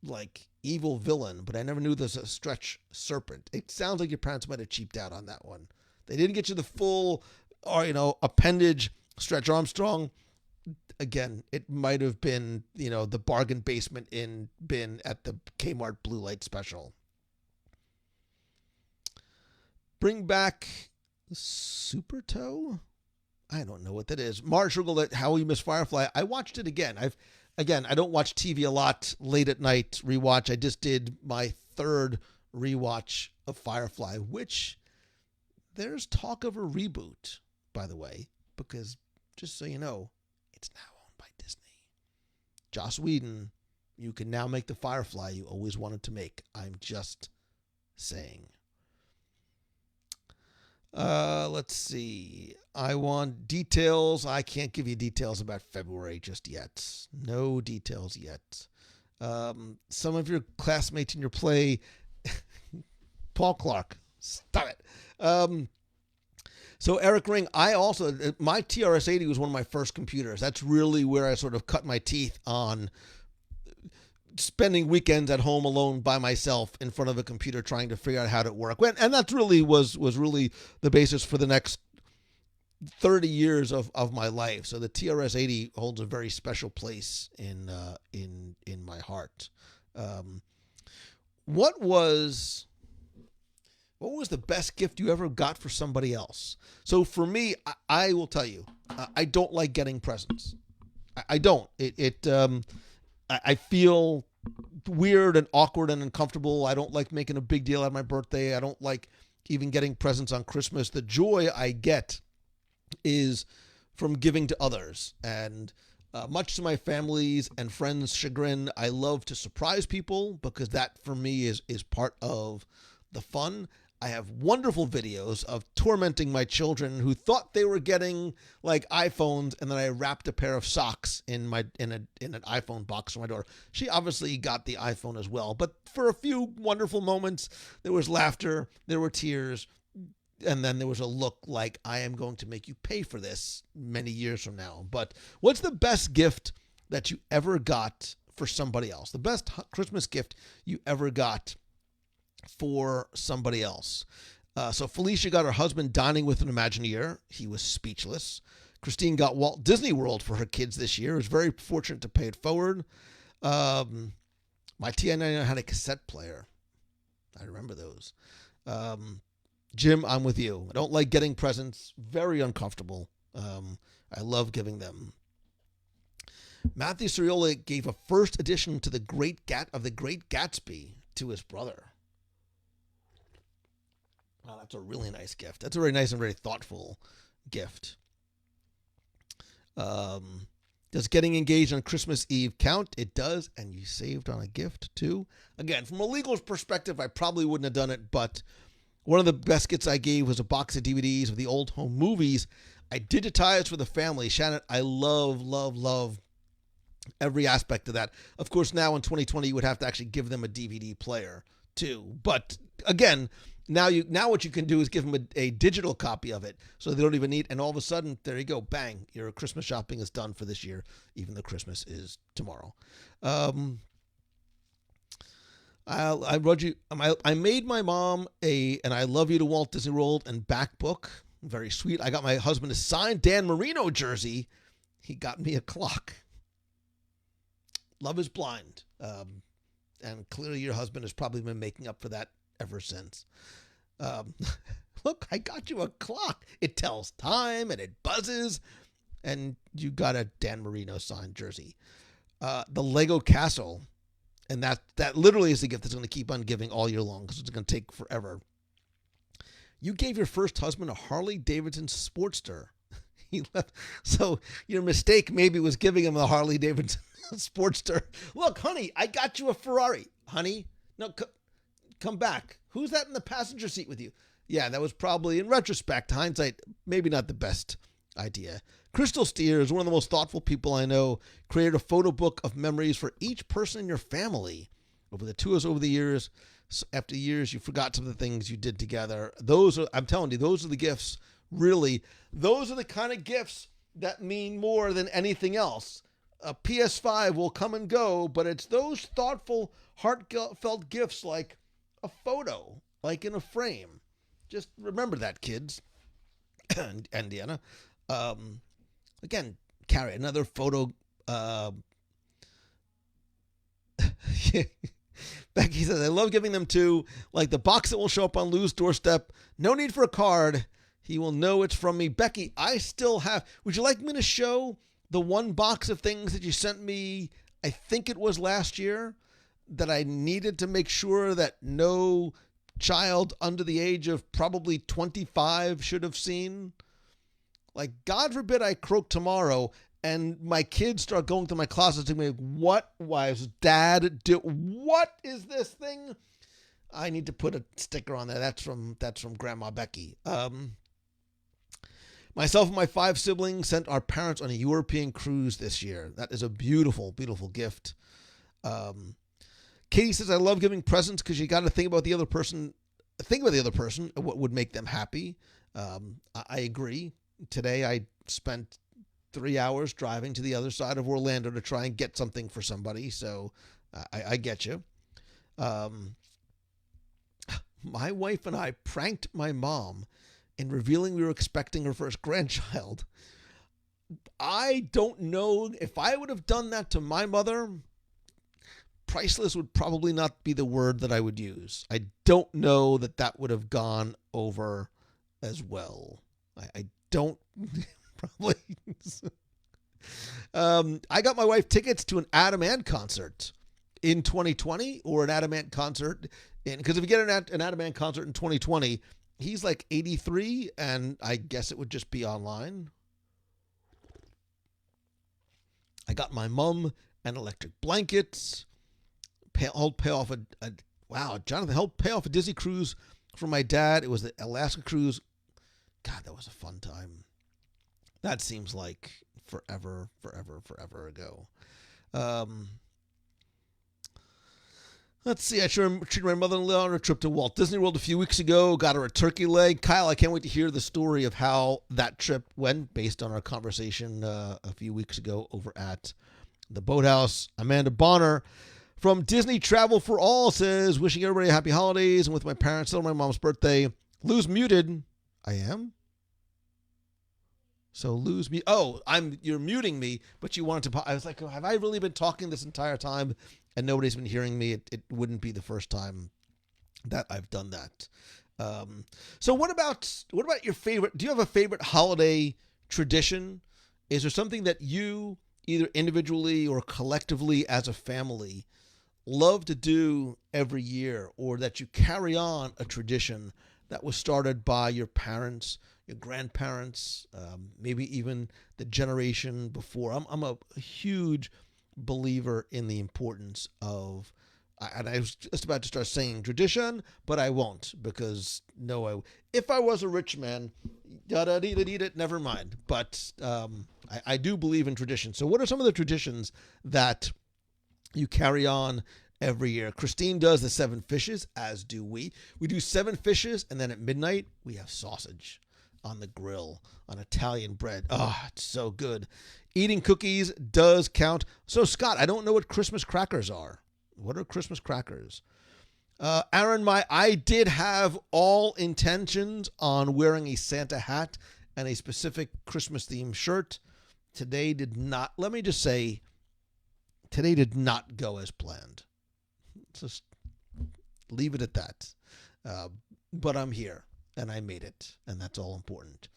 like evil villain, but I never knew there's a stretch serpent. It sounds like your parents might have cheaped out on that one. They didn't get you the full, or appendage Stretch Armstrong. Again, it might have been, the bargain basement bin at the Kmart Blue Light Special. Bring back Super Toe? I don't know what that is. Marshall, How We Miss Firefly. I watched it again. I don't watch TV a lot late at night, rewatch. I just did my third rewatch of Firefly, which there's talk of a reboot, by the way, because just so you know, it's now owned by Disney. Joss Whedon, you can now make the Firefly you always wanted to make. I'm just saying. Let's see. I want details. I can't give you details about February just yet. No details yet. Some of your classmates in your play, Paul Clark, stop it. So Eric Ring, my TRS-80 was one of my first computers. That's really where I sort of cut my teeth on spending weekends at home alone by myself in front of a computer trying to figure out how to work. And that really was really the basis for the next 30 years of my life. So the TRS-80 holds a very special place in my heart. What was the best gift you ever got for somebody else? So for me, I will tell you, I don't like getting presents. I don't. I feel weird and awkward and uncomfortable. I don't like making a big deal out of my birthday. I don't like even getting presents on Christmas. The joy I get is from giving to others. And much to my family's and friends' chagrin, I love to surprise people because that for me is part of the fun. I have wonderful videos of tormenting my children who thought they were getting like iPhones, and then I wrapped a pair of socks in an iPhone box for my daughter. She obviously got the iPhone as well, but for a few wonderful moments, there was laughter, there were tears, and then there was a look like I am going to make you pay for this many years from now. But what's the best gift that you ever got for somebody else? The best Christmas gift you ever got for somebody else. So Felicia got her husband dining with an Imagineer. He was speechless. Christine got Walt Disney World for her kids this year. Was very fortunate to pay it forward. My TI-99 had a cassette player. I remember those. Jim, I'm with you. I don't like getting presents. Very uncomfortable. I love giving them. Matthew Ceriola gave a first edition to the Great Gatsby to his brother. Wow, that's a really nice gift. That's a very nice and very thoughtful gift. Does getting engaged on Christmas Eve count? It does, and you saved on a gift too. Again, from a legal perspective, I probably wouldn't have done it, but one of the best gifts I gave was a box of DVDs of the old home movies. I digitized for the family. Shannon, I love every aspect of that. Of course, now in 2020, you would have to actually give them a DVD player too. But again, now what you can do is give them a digital copy of it, so they don't even need. And all of a sudden, there you go, bang! Your Christmas shopping is done for this year, even though Christmas is tomorrow. I wrote you. I made my mom and I Love You to Walt Disney World and back book. Very sweet. I got my husband a signed Dan Marino jersey. He got me a clock. Love is blind. And clearly your husband has probably been making up for that ever since. Look, I got you a clock. It tells time and it buzzes. And you got a Dan Marino signed jersey. The Lego Castle. And that literally is the gift that's going to keep on giving all year long because it's going to take forever. You gave your first husband a Harley Davidson Sportster. He left. So your mistake maybe was giving him a Harley Davidson Sportster. Look, honey, I got you a Ferrari. Honey, no, come back. Who's that in the passenger seat with you? Yeah, that was probably, in retrospect, hindsight, maybe not the best idea. Crystal Steer is one of the most thoughtful people I know. Created a photo book of memories for each person in your family. Over the years, after years, you forgot some of the things you did together. I'm telling you, those are the gifts. Really, those are the kind of gifts that mean more than anything else. a PS5 will come and go, but it's those thoughtful, heartfelt gifts like a photo, like in a frame. Just remember that, kids and Deanna. Again, carry another photo. Becky says, I love giving them to, like the box that will show up on Lou's doorstep. No need for a card. He will know it's from me. Becky, I still have, would you like me to show the one box of things that you sent me, I think it was last year, that I needed to make sure that no child under the age of probably 25 should have seen? Like, God forbid I croak tomorrow and my kids start going through my closet and be like, what was Dad do? What is this thing? I need to put a sticker on there. That's from Grandma Becky. Myself and my 5 siblings sent our parents on a European cruise this year. That is a beautiful, beautiful gift. Katie says, I love giving presents because you got to think about the other person. Think about the other person and what would make them happy. I agree. Today I spent 3 hours driving to the other side of Orlando to try and get something for somebody. So I get you. My wife and I pranked my mom in revealing we were expecting her first grandchild. I don't know if I would have done that to my mother. Priceless would probably not be the word that I would use. I don't know that would have gone over as well. I don't probably. I got my wife tickets to an Adam Ant concert in 2020 or an Adam Ant concert. Because if you get an Adam Ant concert in 2020, he's like 83, and I guess it would just be online. I got my mom an electric blankets. Helped pay off Jonathan helped pay off a Disney cruise for my dad. It was the Alaska cruise. God, that was a fun time. That seems like forever ago. Let's see. I treated my mother-in-law on a trip to Walt Disney World a few weeks ago. Got her a turkey leg. Kyle, I can't wait to hear the story of how that trip went based on our conversation a few weeks ago over at the Boathouse. Amanda Bonner from Disney Travel for All says, wishing everybody happy holidays and with my parents celebrating my mom's birthday. Lou's muted. I am? So Lou's me. Oh, you're muting me, but you wanted to. I was like, have I really been talking this entire time and nobody's been hearing me? It wouldn't be the first time that I've done that. So what about your favorite? Do you have a favorite holiday tradition? Is there something that you either individually or collectively as a family love to do every year, or that you carry on a tradition that was started by your parents, your grandparents, maybe even the generation before? I'm a huge believer in the importance of, and I was just about to start saying tradition, but I won't, because if I was a rich man, never mind. But I do believe in tradition. So what are some of the traditions that you carry on every year? Christine does the 7 fishes, as do we. We do 7 fishes, and then at midnight, we have sausage on the grill on Italian bread. Oh, it's so good. Eating cookies does count. So, Scott, I don't know what Christmas crackers are. What are Christmas crackers? Aaron, I did have all intentions on wearing a Santa hat and a specific Christmas-themed shirt. Today did not. Let me just say, today did not go as planned. Just leave it at that. But I'm here, and I made it, and that's all important.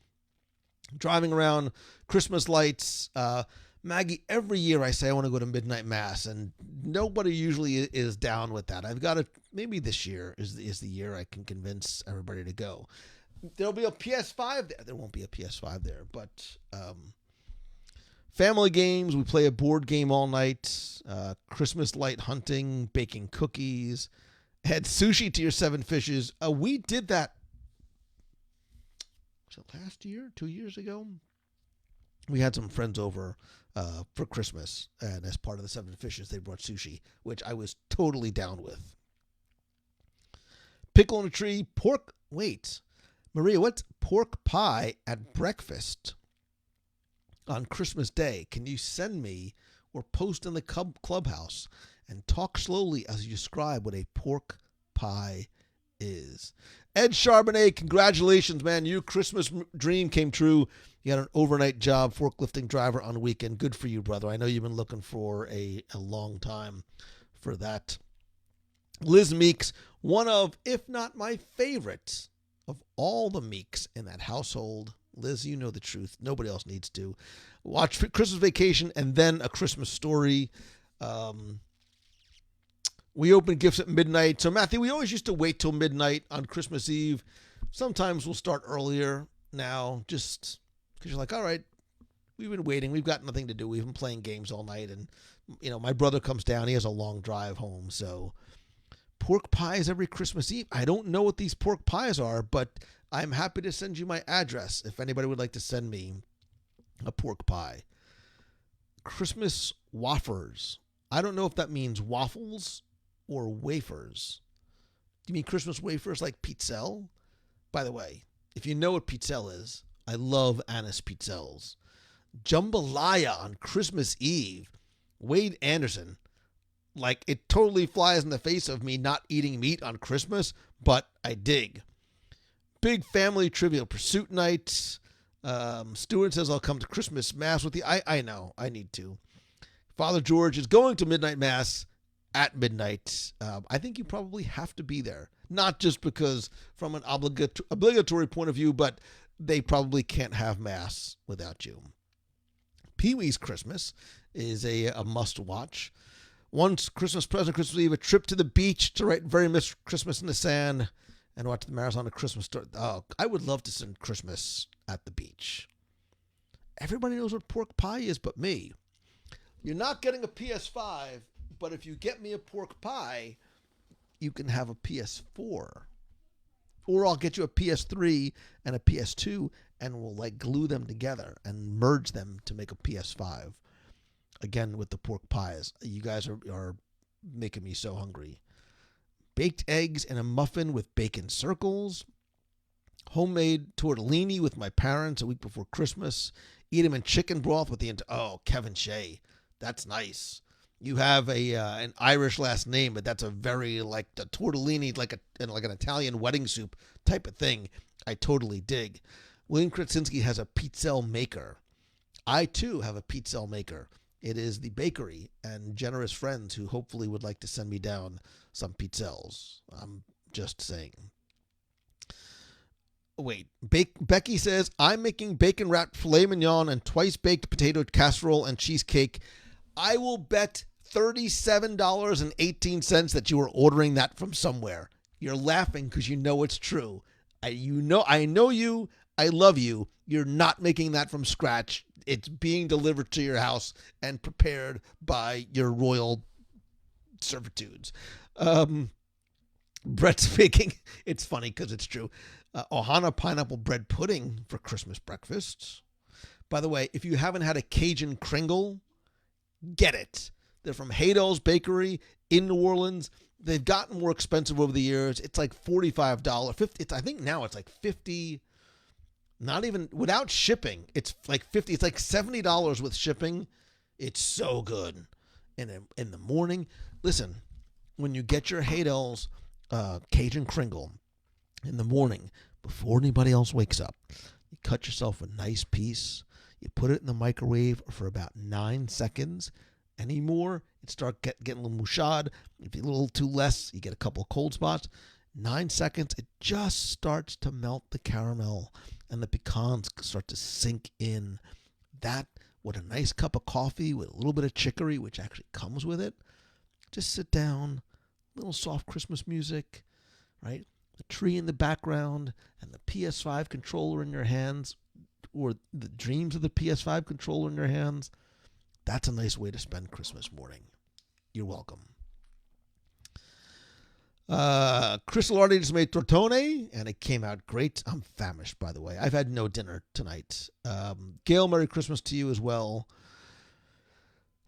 Driving around, Christmas lights. Maggie, every year I say I want to go to midnight mass, and nobody usually is down with that. I've got to, maybe this year is the year I can convince everybody to go. There'll be a PS5 there. There won't be a PS5 there, but family games. We play a board game all night. Christmas light hunting, baking cookies. Had sushi to your 7 fishes. We did that. Was it last year? 2 years ago? We had some friends over for Christmas, and as part of the 7 fishes, they brought sushi, which I was totally down with. Pickle in a tree, pork. Wait, Maria, what's pork pie at breakfast on Christmas Day? Can you send me or post in the clubhouse and talk slowly as you describe what a pork pie is. Ed Charbonnet, congratulations, man. Your Christmas dream came true. You got an overnight job, forklifting driver on the weekend. Good for you, brother. I know you've been looking for a long time for that. Liz Meeks, one of, if not my favorite of all the Meeks in that household. Liz, you know the truth. Nobody else needs to. Watch Christmas Vacation and then A Christmas Story. We open gifts at midnight. So, Matthew, we always used to wait till midnight on Christmas Eve. Sometimes we'll start earlier now, just because you're like, all right, we've been waiting. We've got nothing to do. We've been playing games all night. And, you know, my brother comes down. He has a long drive home. So, pork pies every Christmas Eve. I don't know what these pork pies are, but I'm happy to send you my address if anybody would like to send me a pork pie. Christmas wafers. I don't know if that means waffles or wafers. Do you mean Christmas wafers like pizzelle? By the way, if you know what pizzelle is, I love anise pizzelles. Jambalaya on Christmas Eve. Wade Anderson. Like, it totally flies in the face of me not eating meat on Christmas, but I dig. Big family Trivial Pursuit night. Stuart says I'll come to Christmas Mass with you. I know. I need to. Father George is going to midnight Mass at midnight. I think you probably have to be there. Not just because from an obligatory point of view, but they probably can't have Mass without you. Pee-wee's Christmas is a must-watch. Once Christmas present, Christmas Eve, a trip to the beach to write Very Miss Christmas in the Sand and watch the Marathon of Christmas Story. Oh, I would love to spend Christmas at the beach. Everybody knows what pork pie is but me. You're not getting a PS5, but if you get me a pork pie, you can have a PS4. Or I'll get you a PS3 and a PS2, and we'll like glue them together and merge them to make a PS5. Again, with the pork pies. You guys are making me so hungry. Baked eggs in a muffin with bacon circles. Homemade tortellini with my parents a week before Christmas. Eat them in chicken broth with Kevin Shea. That's nice. You have an Irish last name, but that's a very, like, the tortellini, like an Italian wedding soup type of thing. I totally dig. William Krasinski has a pizzelle maker. I, too, have a pizzelle maker. It is the bakery and generous friends who hopefully would like to send me down some pizzelles. I'm just saying. Wait, Becky says, I'm making bacon-wrapped filet mignon and twice-baked potato casserole and cheesecake. I will bet $37.18 that you are ordering that from somewhere. You're laughing because you know it's true. I know you. I love you. You're not making that from scratch. It's being delivered to your house and prepared by your royal servitudes. Brett's making, it's funny because it's true, Ohana pineapple bread pudding for Christmas breakfast. By the way, if you haven't had a Cajun Kringle, get it. They're from Haydell's Bakery in New Orleans. They've gotten more expensive over the years. It's like $45. I think now it's like $50. Not even without shipping. It's like $50. It's like $70 with shipping. It's so good. In the morning, listen. When you get your Haydell's Cajun Kringle in the morning before anybody else wakes up, you cut yourself a nice piece. You put it in the microwave for about 9 seconds. Any more, it starts getting a little mouchade. If you're a little too less, you get a couple of cold spots. 9 seconds, it just starts to melt the caramel and the pecans start to sink in. That, with a nice cup of coffee with a little bit of chicory, which actually comes with it. Just sit down, little soft Christmas music, right? The tree in the background and the PS5 controller in your hands, or the dreams of the PS5 controller in your hands. That's a nice way to spend Christmas morning. You're welcome. Chris Lardy just made tortone, and it came out great. I'm famished, by the way. I've had no dinner tonight. Gail, Merry Christmas to you as well.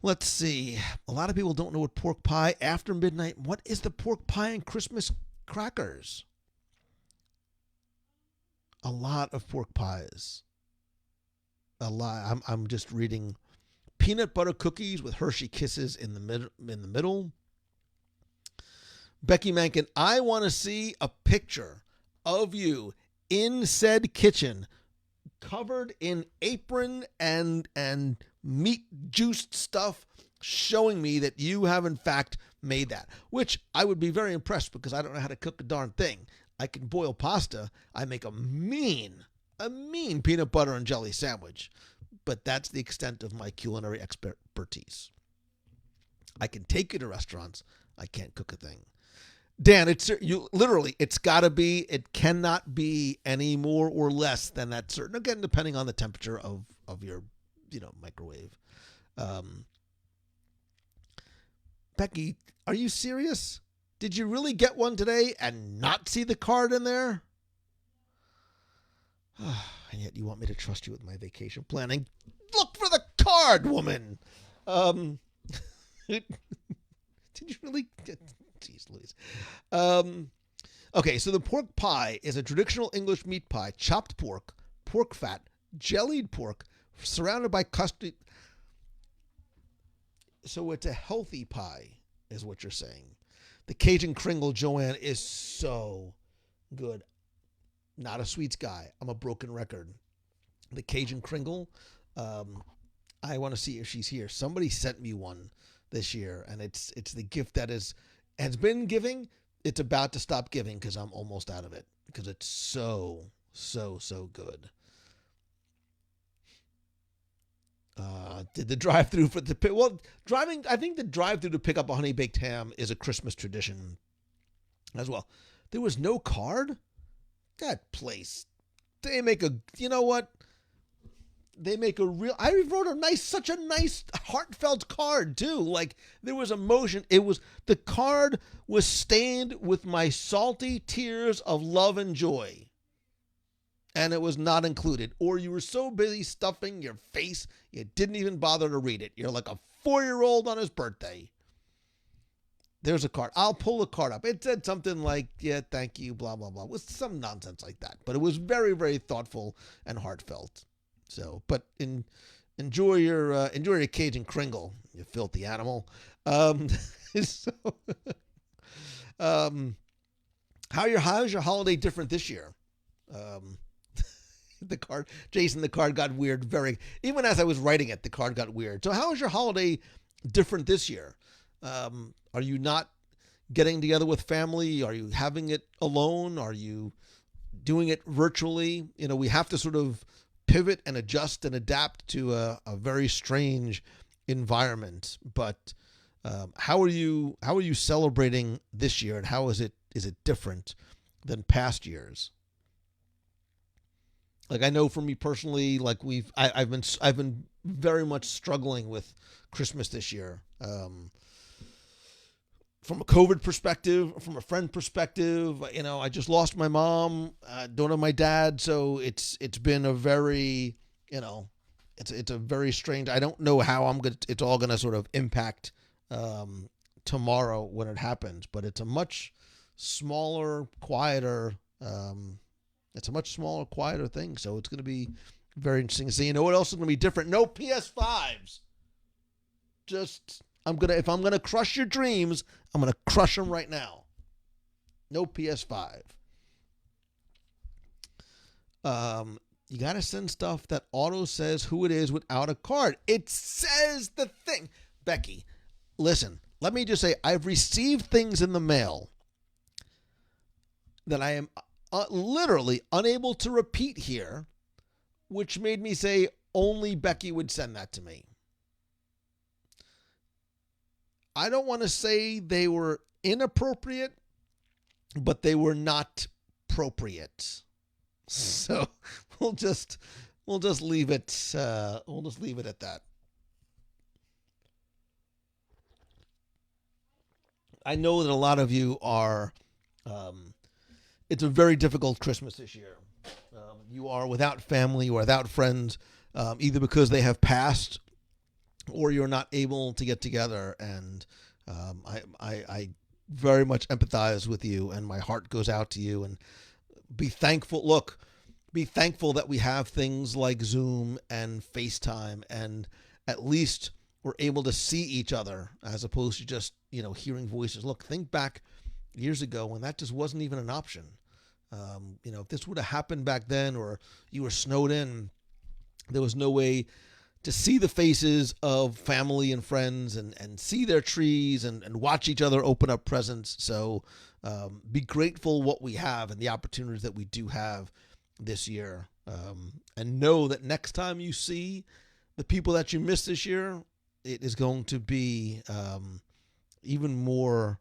Let's see. A lot of people don't know what pork pie after midnight. What is the pork pie and Christmas crackers? A lot of pork pies. A lot. I'm just reading peanut butter cookies with Hershey Kisses in the middle. Becky Mankin, I want to see a picture of you in said kitchen, covered in apron and meat juiced stuff, showing me that you have in fact made that, which I would be very impressed because I don't know how to cook a darn thing. I can boil pasta. I make a mean peanut butter and jelly sandwich, but that's the extent of my culinary expertise. I can take you to restaurants. I can't cook a thing. Dan, it's gotta be, it cannot be any more or less than that certain, again, depending on the temperature of your, microwave. Becky, are you serious? Did you really get one today and not see the card in there? And yet you want me to trust you with my vacation planning. Look for the card, woman. Did you really? Jeez Louise. Okay, so the pork pie is a traditional English meat pie, chopped pork, pork fat, jellied pork, surrounded by custard. So it's a healthy pie, is what you're saying. The Cajun Kringle, Joanne, is so good. Not a sweets guy. I'm a broken record. The Cajun Kringle, I want to see if she's here. Somebody sent me one this year, and it's the gift that has been giving. It's about to stop giving because I'm almost out of it because it's so good. Did the drive-through for the driving? I think the drive-through to pick up a honey baked ham is a Christmas tradition as well. There was no card. That place, they make a. You know what? They make a real. I wrote such a nice, heartfelt card too. Like there was emotion. The card was stained with my salty tears of love and joy. And it was not included. Or you were so busy stuffing your face, you didn't even bother to read it. You're like a 4-year-old on his birthday. There's a card. I'll pull the card up. It said something like, yeah, thank you, blah, blah, blah. It was some nonsense like that. But it was very, very thoughtful and heartfelt. So, but enjoy your Cajun Kringle, you filthy animal. How's your holiday different this year? The card got weird even as I was writing it, the card got weird. So how is your holiday different this year? Are you not getting together with family? Are you having it alone? Are you doing it virtually? We have to sort of pivot and adjust and adapt to a very strange environment. But how are you celebrating this year, and how is it different than past years? Like I know for me personally, like I've been very much struggling with Christmas this year. From a COVID perspective, from a friend perspective, I just lost my mom, don't have my dad, so it's been a very, it's a very strange. I don't know how it's all gonna sort of impact tomorrow when it happens, but it's a much smaller, quieter. It's a much smaller, quieter thing, so it's going to be very interesting to see. You know what else is going to be different? No PS5s. If I'm gonna crush your dreams, I'm gonna crush them right now. No PS5. You gotta send stuff that auto says who it is without a card. It says the thing. Becky, listen. Let me just say, I've received things in the mail that I am literally unable to repeat here, which made me say only Becky would send that to me. I don't want to say they were inappropriate, but they were not appropriate. So we'll just leave it. We'll just leave it at that. I know that a lot of you are. It's a very difficult Christmas this year. You are without family or without friends, either because they have passed or you're not able to get together. And I very much empathize with you, and my heart goes out to you. And be thankful. Look, be thankful that we have things like Zoom and FaceTime, and at least we're able to see each other as opposed to just, hearing voices. Look, think back years ago when that just wasn't even an option. If this would have happened back then, or you were snowed in, there was no way to see the faces of family and friends and see their trees and watch each other open up presents. So be grateful what we have and the opportunities that we do have this year. And know that next time you see the people that you missed this year, it is going to be even more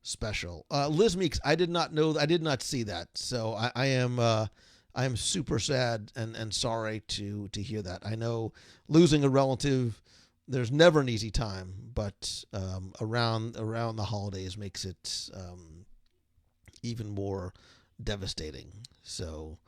special. Liz Meeks, I did not see that. So I am super sad and sorry to hear that. I know losing a relative, there's never an easy time, but around the holidays makes it even more devastating. So,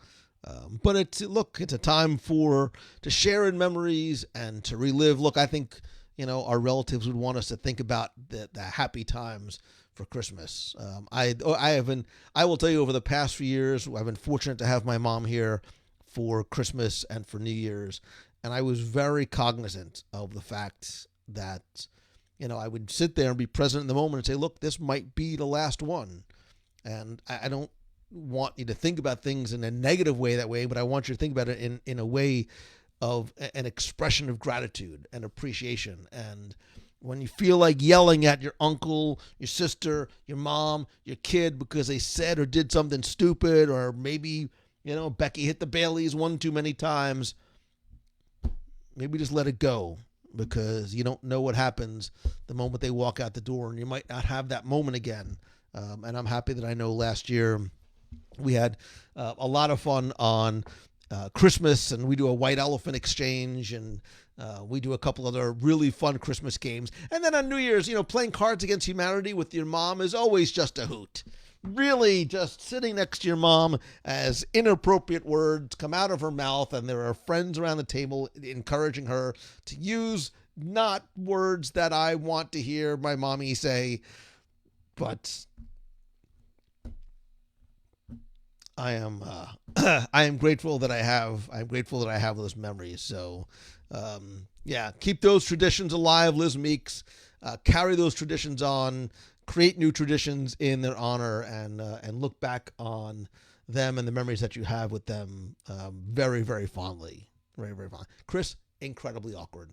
but it's a time to share in memories and to relive. Look, I think our relatives would want us to think about the happy times for Christmas. I will tell you, over the past few years, I've been fortunate to have my mom here for Christmas and for New Year's, and I was very cognizant of the fact that I would sit there and be present in the moment and say, look, this might be the last one, and I don't want you to think about things in a negative way that way, but I want you to think about it in a way of an expression of gratitude and appreciation. And when you feel like yelling at your uncle, your sister, your mom, your kid because they said or did something stupid, or maybe, Becky hit the Baileys one too many times, maybe just let it go, because you don't know what happens the moment they walk out the door, and you might not have that moment again. And I'm happy that I know last year we had a lot of fun on Christmas, and we do a white elephant exchange, and we do a couple other really fun Christmas games. And then on New Year's, playing Cards Against Humanity with your mom is always just a hoot. Really, just sitting next to your mom as inappropriate words come out of her mouth, and there are friends around the table encouraging her to use not words that I want to hear my mommy say, but I am grateful that I have those memories. So, keep those traditions alive, Liz Meeks. Carry those traditions on, create new traditions in their honor, and look back on them and the memories that you have with them very, very fondly. Very, very fondly. Chris, incredibly awkward.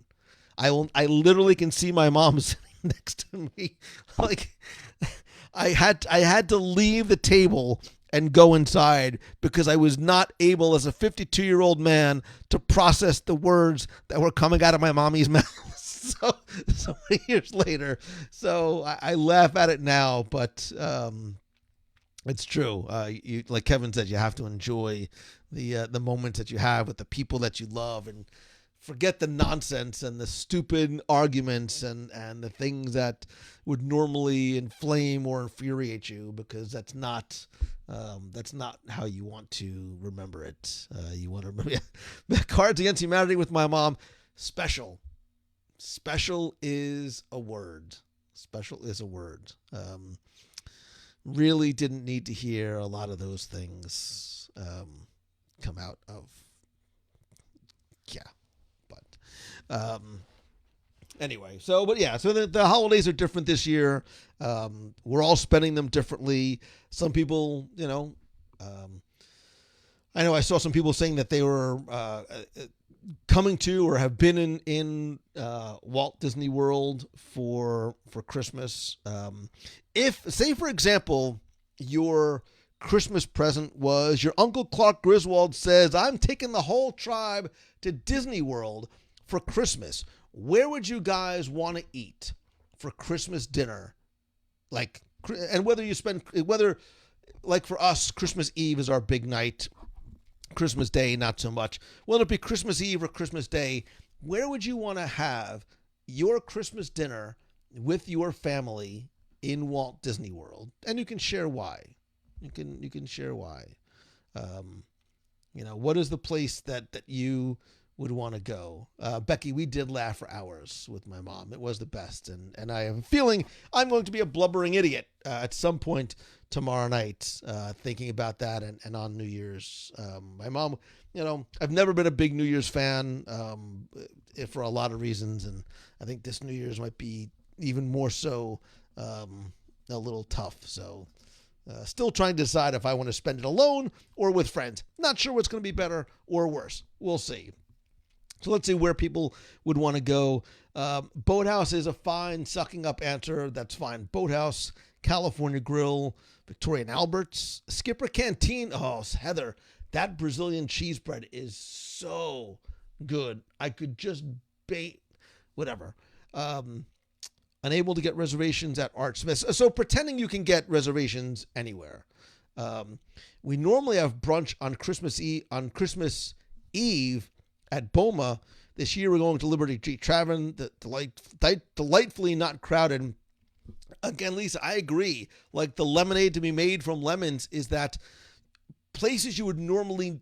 I literally can see my mom sitting next to me. Like, I had to leave the table and go inside because I was not able, as a 52-year-old man, to process the words that were coming out of my mommy's mouth. So many years later. So I laugh at it now, but it's true. You, like Kevin said, you have to enjoy the moments that you have with the people that you love, and forget the nonsense and the stupid arguments and the things that would normally inflame or infuriate you, because that's not how you want to remember it. You want to remember Cards Against Humanity with my mom. Special is a word. Special is a word. Really didn't need to hear a lot of those things come out of. Yeah. Anyway, so the holidays are different this year. We're all spending them differently. Some people, I know I saw some people saying that they were coming to or have been in Walt Disney World for Christmas. If, say, for example, your Christmas present was your Uncle Clark Griswold says, I'm taking the whole tribe to Disney World for Christmas, where would you guys want to eat for Christmas dinner? Like, and whether like for us, Christmas Eve is our big night. Christmas Day, not so much. Whether it be Christmas Eve or Christmas Day, where would you want to have your Christmas dinner with your family in Walt Disney World? And you can share why. You can share why. What is the place that you would want to go. Becky, we did laugh for hours with my mom. It was the best. And I have a feeling I'm going to be a blubbering idiot at some point tomorrow night, thinking about that and on New Year's. My mom, I've never been a big New Year's fan for a lot of reasons. And I think this New Year's might be even more so a little tough. So still trying to decide if I want to spend it alone or with friends. Not sure what's going to be better or worse. We'll see. So let's see where people would want to go. Boathouse is a fine sucking up answer. That's fine. Boathouse, California Grill, Victoria and Albert's, Skipper Canteen. Oh, Heather, that Brazilian cheese bread is so good. I could just bait whatever. Unable to get reservations at Art Smith's. So pretending you can get reservations anywhere. We normally have brunch on Christmas Eve at Boma. This year we're going to Liberty Tree Tavern, delightfully not crowded. Again, Lisa, I agree. Like the lemonade to be made from lemons is that places you would normally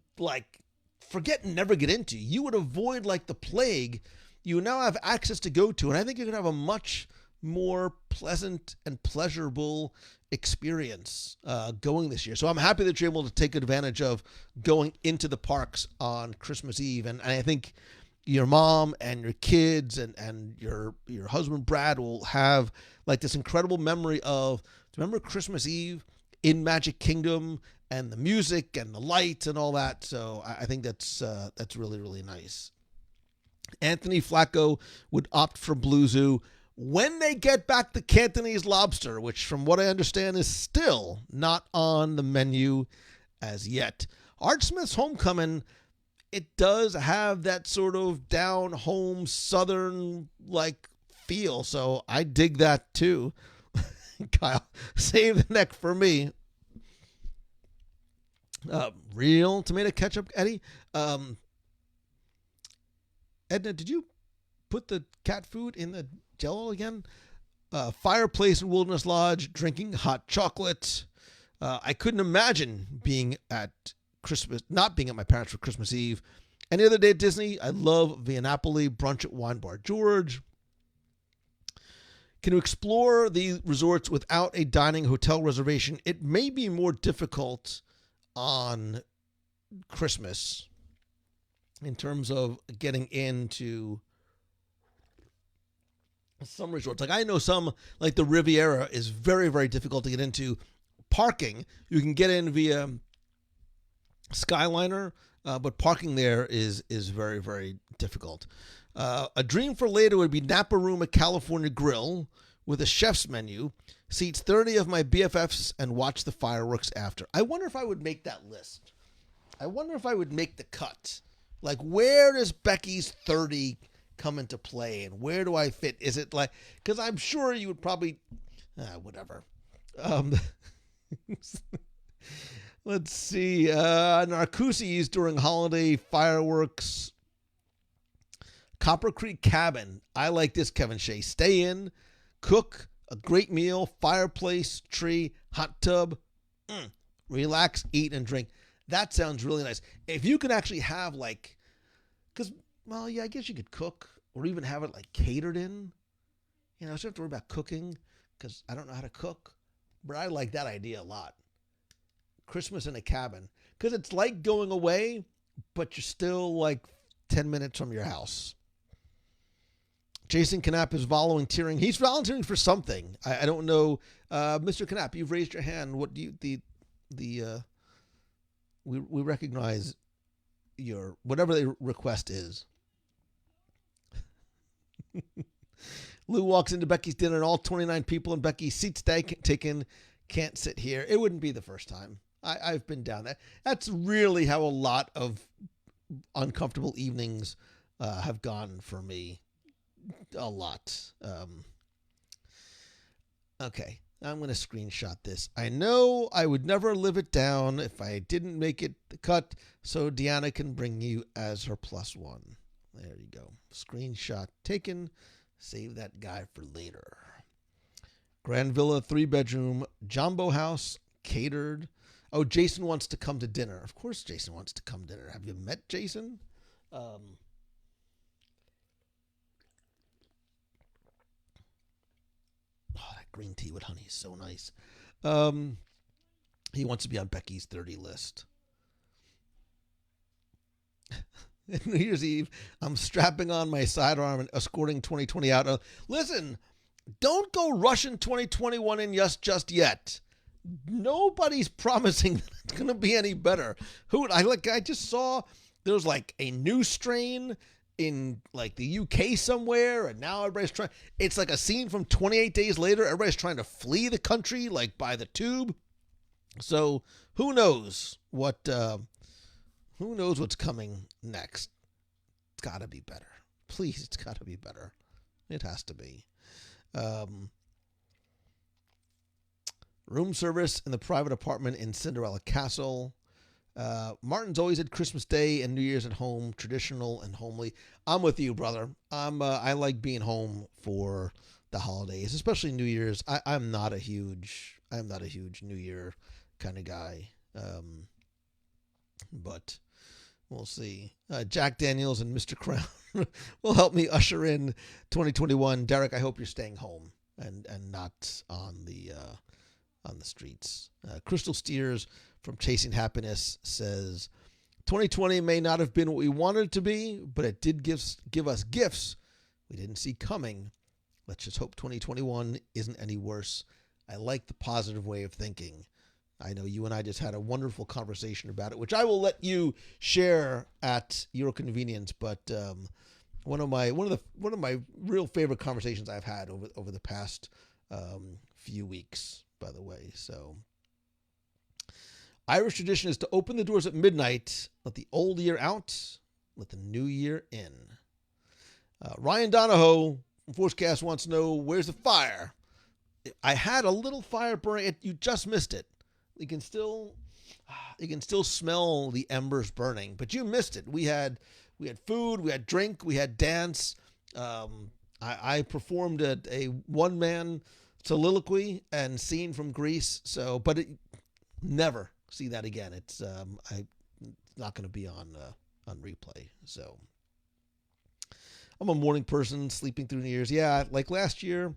forget and never get into, you would avoid like the plague, you now have access to go to. And I think you're going to have a much more pleasant and pleasurable experience going this year. So I'm happy that you're able to take advantage of going into the parks on Christmas Eve. And I think your mom and your kids and your husband, Brad, will have like this incredible memory of, remember Christmas Eve in Magic Kingdom and the music and the lights and all that. So I think that's really, really nice. Anthony Flacco would opt for Blue Zoo when they get back the Cantonese lobster, which from what I understand is still not on the menu as yet. Art Smith's Homecoming, it does have that sort of down home southern feel, so I dig that too. Kyle, save the neck for me. Real tomato ketchup, Eddie. Edna, did you put the cat food in the Jello again? Fireplace in Wilderness Lodge, drinking hot chocolate. I couldn't imagine being at Christmas, not being at my parents for Christmas Eve. Any other day at Disney, I love Via Napoli, brunch at Wine Bar George. Can you explore the resorts without a dining hotel reservation? It may be more difficult on Christmas in terms of getting into some resorts. Like I know some, like the Riviera is very, very difficult to get into. Parking, you can get in via Skyliner, but parking there is very, very difficult. A dream for later would be Napa Room at California Grill with a chef's menu, seats 30 of my BFFs, and watch the fireworks after. I wonder if I would make that list. I wonder if I would make the cut. Like, where does Becky's 30 come into play, and where do I fit? Is it like, because I'm sure you would probably, whatever. Let's see. Narcoossee's during holiday fireworks. Copper Creek Cabin. I like this, Kevin Shea. Stay in, cook, a great meal, fireplace, tree, hot tub. Relax, eat, and drink. That sounds really nice. If you could actually have because, well, yeah, I guess you could cook or even have it catered in. So you don't have to worry about cooking because I don't know how to cook. But I like that idea a lot. Christmas in a cabin. Because it's like going away, but you're still 10 minutes from your house. Jason Knapp is volunteering. He's volunteering for something. I don't know. Mr. Knapp, you've raised your hand. What do you, we recognize your, whatever the request is. Lou walks into Becky's dinner and all 29 people in Becky's seats taken, can't sit here. It wouldn't be the first time. I've been down there. That's really how a lot of uncomfortable evenings have gone for me. A lot. Okay, I'm going to screenshot this. I know I would never live it down if I didn't make it the cut, so Deanna can bring you as her +1. There you go. Screenshot taken. Save that guy for later. Grand Villa, 3-bedroom, Jumbo House, catered. Oh, Jason wants to come to dinner. Of course Jason wants to come to dinner. Have you met Jason? Oh, that green tea with honey is so nice. Um, he wants to be on Becky's 30 list. New Year's Eve, I'm strapping on my sidearm and escorting 2020 out. Listen, don't go rushing 2021 in just yet. Nobody's promising that it's going to be any better. I just saw there's like a new strain in like the UK somewhere, and now everybody's trying. It's like a scene from 28 Days Later. Everybody's trying to flee the country like by the tube. So who knows what? Who knows what's coming next? It's got to be better. Please, it's got to be better. It has to be. Room service in the private apartment in Cinderella Castle. Martin's always had Christmas Day and New Year's at home, traditional and homely. I'm with you, brother. I like being home for the holidays, especially New Year's. I'm not a huge New Year kind of guy. But we'll see. Jack Daniels and Mr. Crown will help me usher in 2021. Derek, I hope you're staying home and not on the streets. Crystal Steers from Chasing Happiness says, 2020 may not have been what we wanted it to be, but it did give us gifts we didn't see coming. Let's just hope 2021 isn't any worse. I like the positive way of thinking. I know you and I just had a wonderful conversation about it, which I will let you share at your convenience. But one of my real favorite conversations I've had over the past few weeks, by the way. So, Irish tradition is to open the doors at midnight, let the old year out, let the new year in. Ryan Donahoe from Forcecast wants to know, where's the fire? I had a little fire burning. You just missed it. You can still smell the embers burning, but you missed it. We had food, we had drink, we had dance. I performed a one-man soliloquy and scene from Greece. So, but never see that again. It's not going to be on replay. So, I'm a morning person, sleeping through New Year's. Yeah, like last year.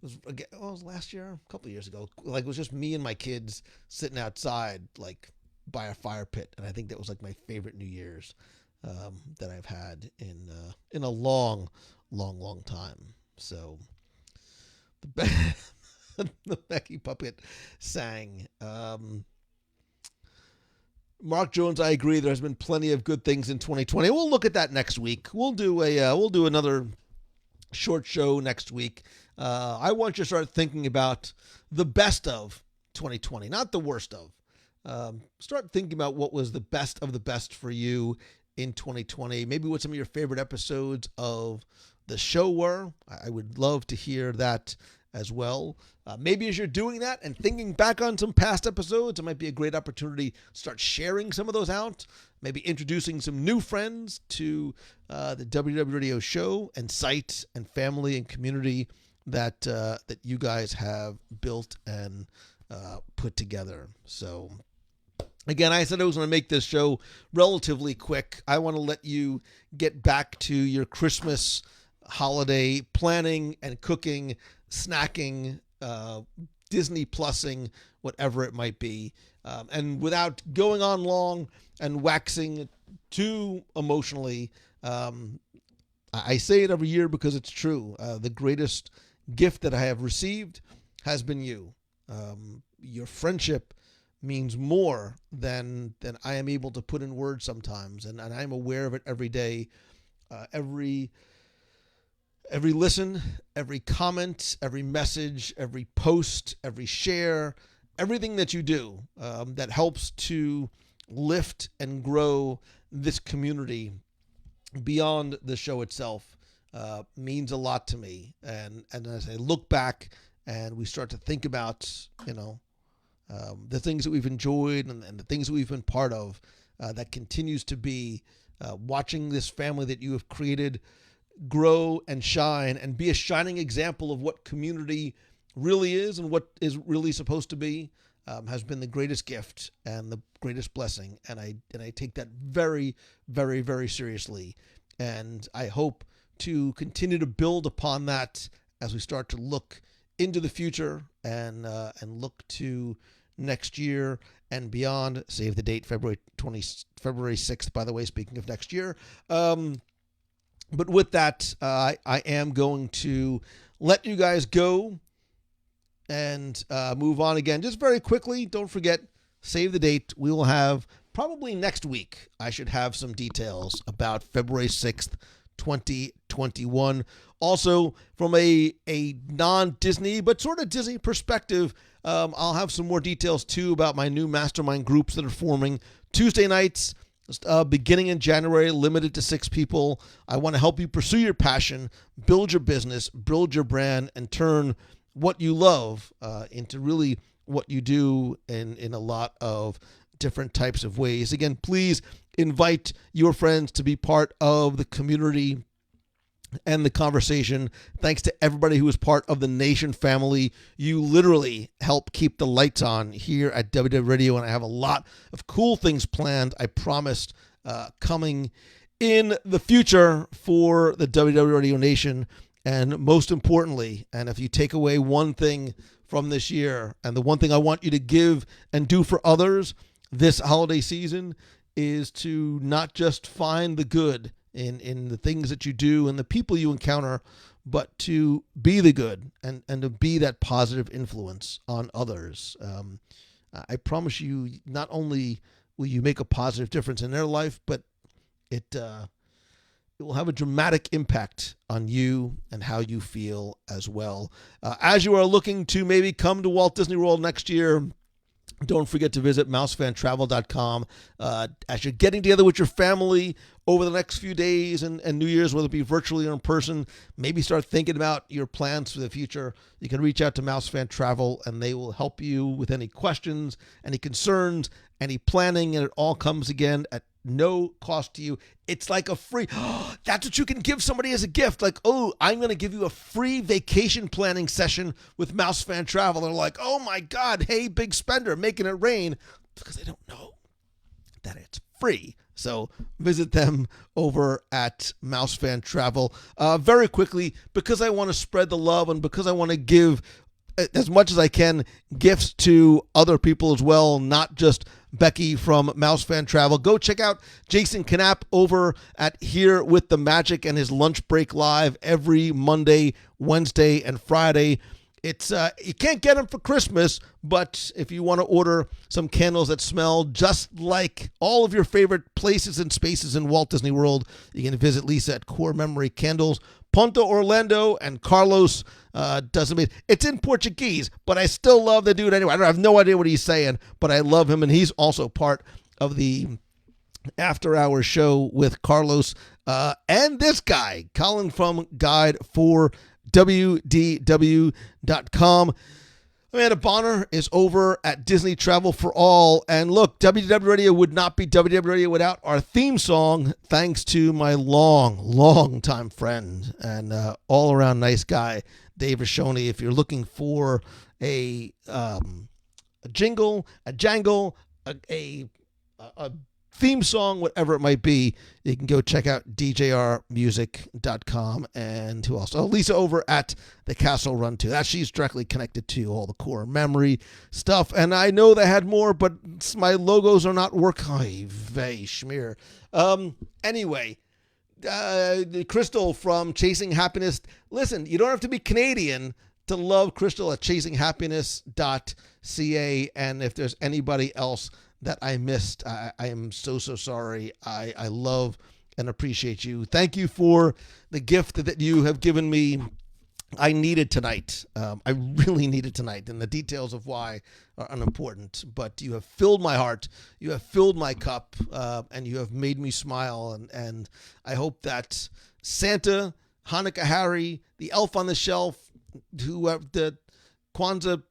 It was last year, a couple of years ago. Like, it was just me and my kids sitting outside, like by a fire pit, and I think that was like my favorite New Year's that I've had in a long time. So the Becky Puppet sang. Mark Jones, I agree. There has been plenty of good things in 2020. We'll look at that next week. We'll do another short show next week. I want you to start thinking about the best of 2020, not the worst of. Start thinking about what was the best of the best for you in 2020. Maybe what some of your favorite episodes of the show were. I would love to hear that as well. Maybe as you're doing that and thinking back on some past episodes, it might be a great opportunity to start sharing some of those out. Maybe introducing some new friends to the WDW Radio show and site and family and community that you guys have built and put together. So, again, I said I was going to make this show relatively quick. I want to let you get back to your Christmas holiday planning and cooking, snacking, Disney Plusing, whatever it might be. And without going on long and waxing too emotionally, I say it every year because it's true. The greatest gift that I have received has been you. Your friendship means more than I am able to put in words sometimes, and I'm aware of it every day. Every listen, every comment, every message, every post, every share, everything that you do that helps to lift and grow this community beyond the show itself means a lot to me. And as I look back and we start to think about, the things that we've enjoyed and the things that we've been part of, that continues to be watching this family that you have created grow and shine and be a shining example of what community really is and what is really supposed to be, has been the greatest gift and the greatest blessing. And I take that very, very, very seriously. And I hope to continue to build upon that as we start to look into the future and look to next year and beyond. Save the date, February 6th, by the way, speaking of next year. But with that, I am going to let you guys go and move on again. Just very quickly, don't forget, save the date. We will have, probably next week, I should have some details about February 6th, 2021. Also, from a non-Disney, but sort of Disney perspective, I'll have some more details, too, about my new mastermind groups that are forming Tuesday nights, beginning in January, limited to 6 people. I want to help you pursue your passion, build your business, build your brand, and turn what you love into really what you do in a lot of different types of ways. Again, please invite your friends to be part of the community and the conversation. Thanks to everybody who is part of the Nation family. You literally help keep the lights on here at WDW Radio, and I have a lot of cool things planned, I promised, coming in the future for the WDW Radio Nation. And most importantly, and if you take away one thing from this year, and the one thing I want you to give and do for others this holiday season, is to not just find the good in the things that you do and the people you encounter, but to be the good and to be that positive influence on others. I promise you, not only will you make a positive difference in their life, but it will have a dramatic impact on you and how you feel as well. As you are looking to maybe come to Walt Disney World next year, don't forget to visit mousefantravel.com. As you're getting together with your family over the next few days and New Year's, whether it be virtually or in person, maybe start thinking about your plans for the future. You can reach out to Mousefan Travel, and they will help you with any questions, any concerns, any planning, and it all comes again at no cost to you. It's like a free, that's what you can give somebody as a gift. Like, oh, I'm going to give you a free vacation planning session with Mousefan Travel. They're like, oh my God, hey, big spender, making it rain, because they don't know that it's free. So visit them over at Mousefan Travel. Very quickly, because I want to spread the love and because I want to give as much as I can gifts to other people as well, not just Becky from Mousefan Travel. Go check out Jason Knapp over at Here with the Magic and his Lunch Break Live every Monday, Wednesday, and Friday. It's you can't get them for Christmas, but if you want to order some candles that smell just like all of your favorite places and spaces in Walt Disney World, you can visit Lisa at Core Memory Candles. Ponta Orlando and Carlos doesn't mean it's in Portuguese, but I still love the dude anyway. I have no idea what he's saying, but I love him, and he's also part of the after-hour show with Carlos and this guy, Colin from Guide for WDW.com. Amanda Bonner is over at Disney Travel for All. And look, WDW Radio would not be WDW Radio without our theme song, thanks to my long time friend and all-around nice guy, Dave Rashoni. If you're looking for a jingle, a jangle, a theme song, whatever it might be, you can go check out djrmusic.com. And who else? Oh, Lisa over at the Castle Run too. That she's directly connected to all the core memory stuff. And I know they had more, but my logos are not working. Oy vey, schmear. Anyway, Crystal from Chasing Happiness. Listen, you don't have to be Canadian to love Crystal at chasinghappiness.ca. And if there's anybody else that I missed, I am so sorry. I love and appreciate you. Thank you for the gift that you have given me. I needed tonight. I really needed tonight, and the details of why are unimportant. But you have filled my heart. You have filled my cup, and you have made me smile. And I hope that Santa, Hanukkah Harry, the elf on the shelf, the Kwanzaa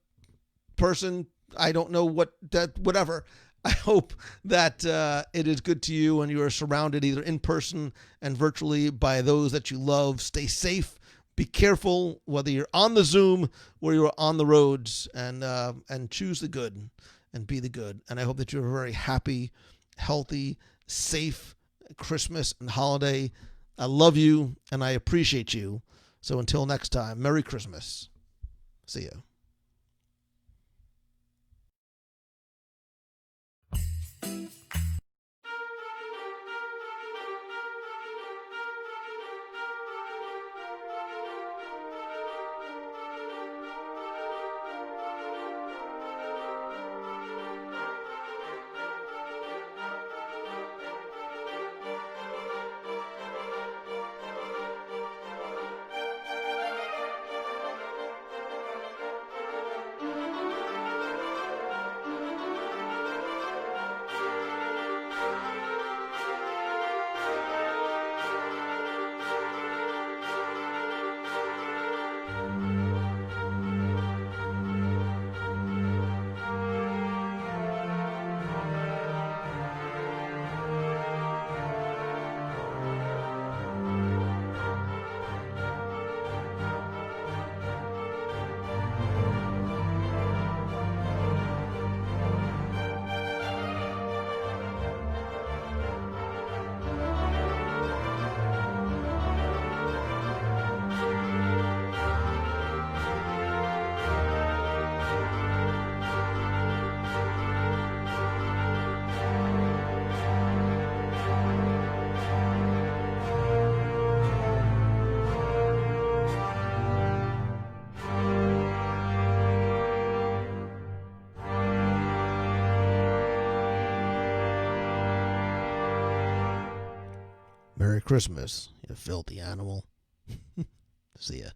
person, I don't know whatever. I hope that it is good to you and you are surrounded either in person and virtually by those that you love. Stay safe. Be careful whether you're on the Zoom or you're on the roads, and choose the good and be the good. And I hope that you have a very happy, healthy, safe Christmas and holiday. I love you and I appreciate you. So until next time, Merry Christmas. See ya. Merry Christmas, you filthy animal. See ya.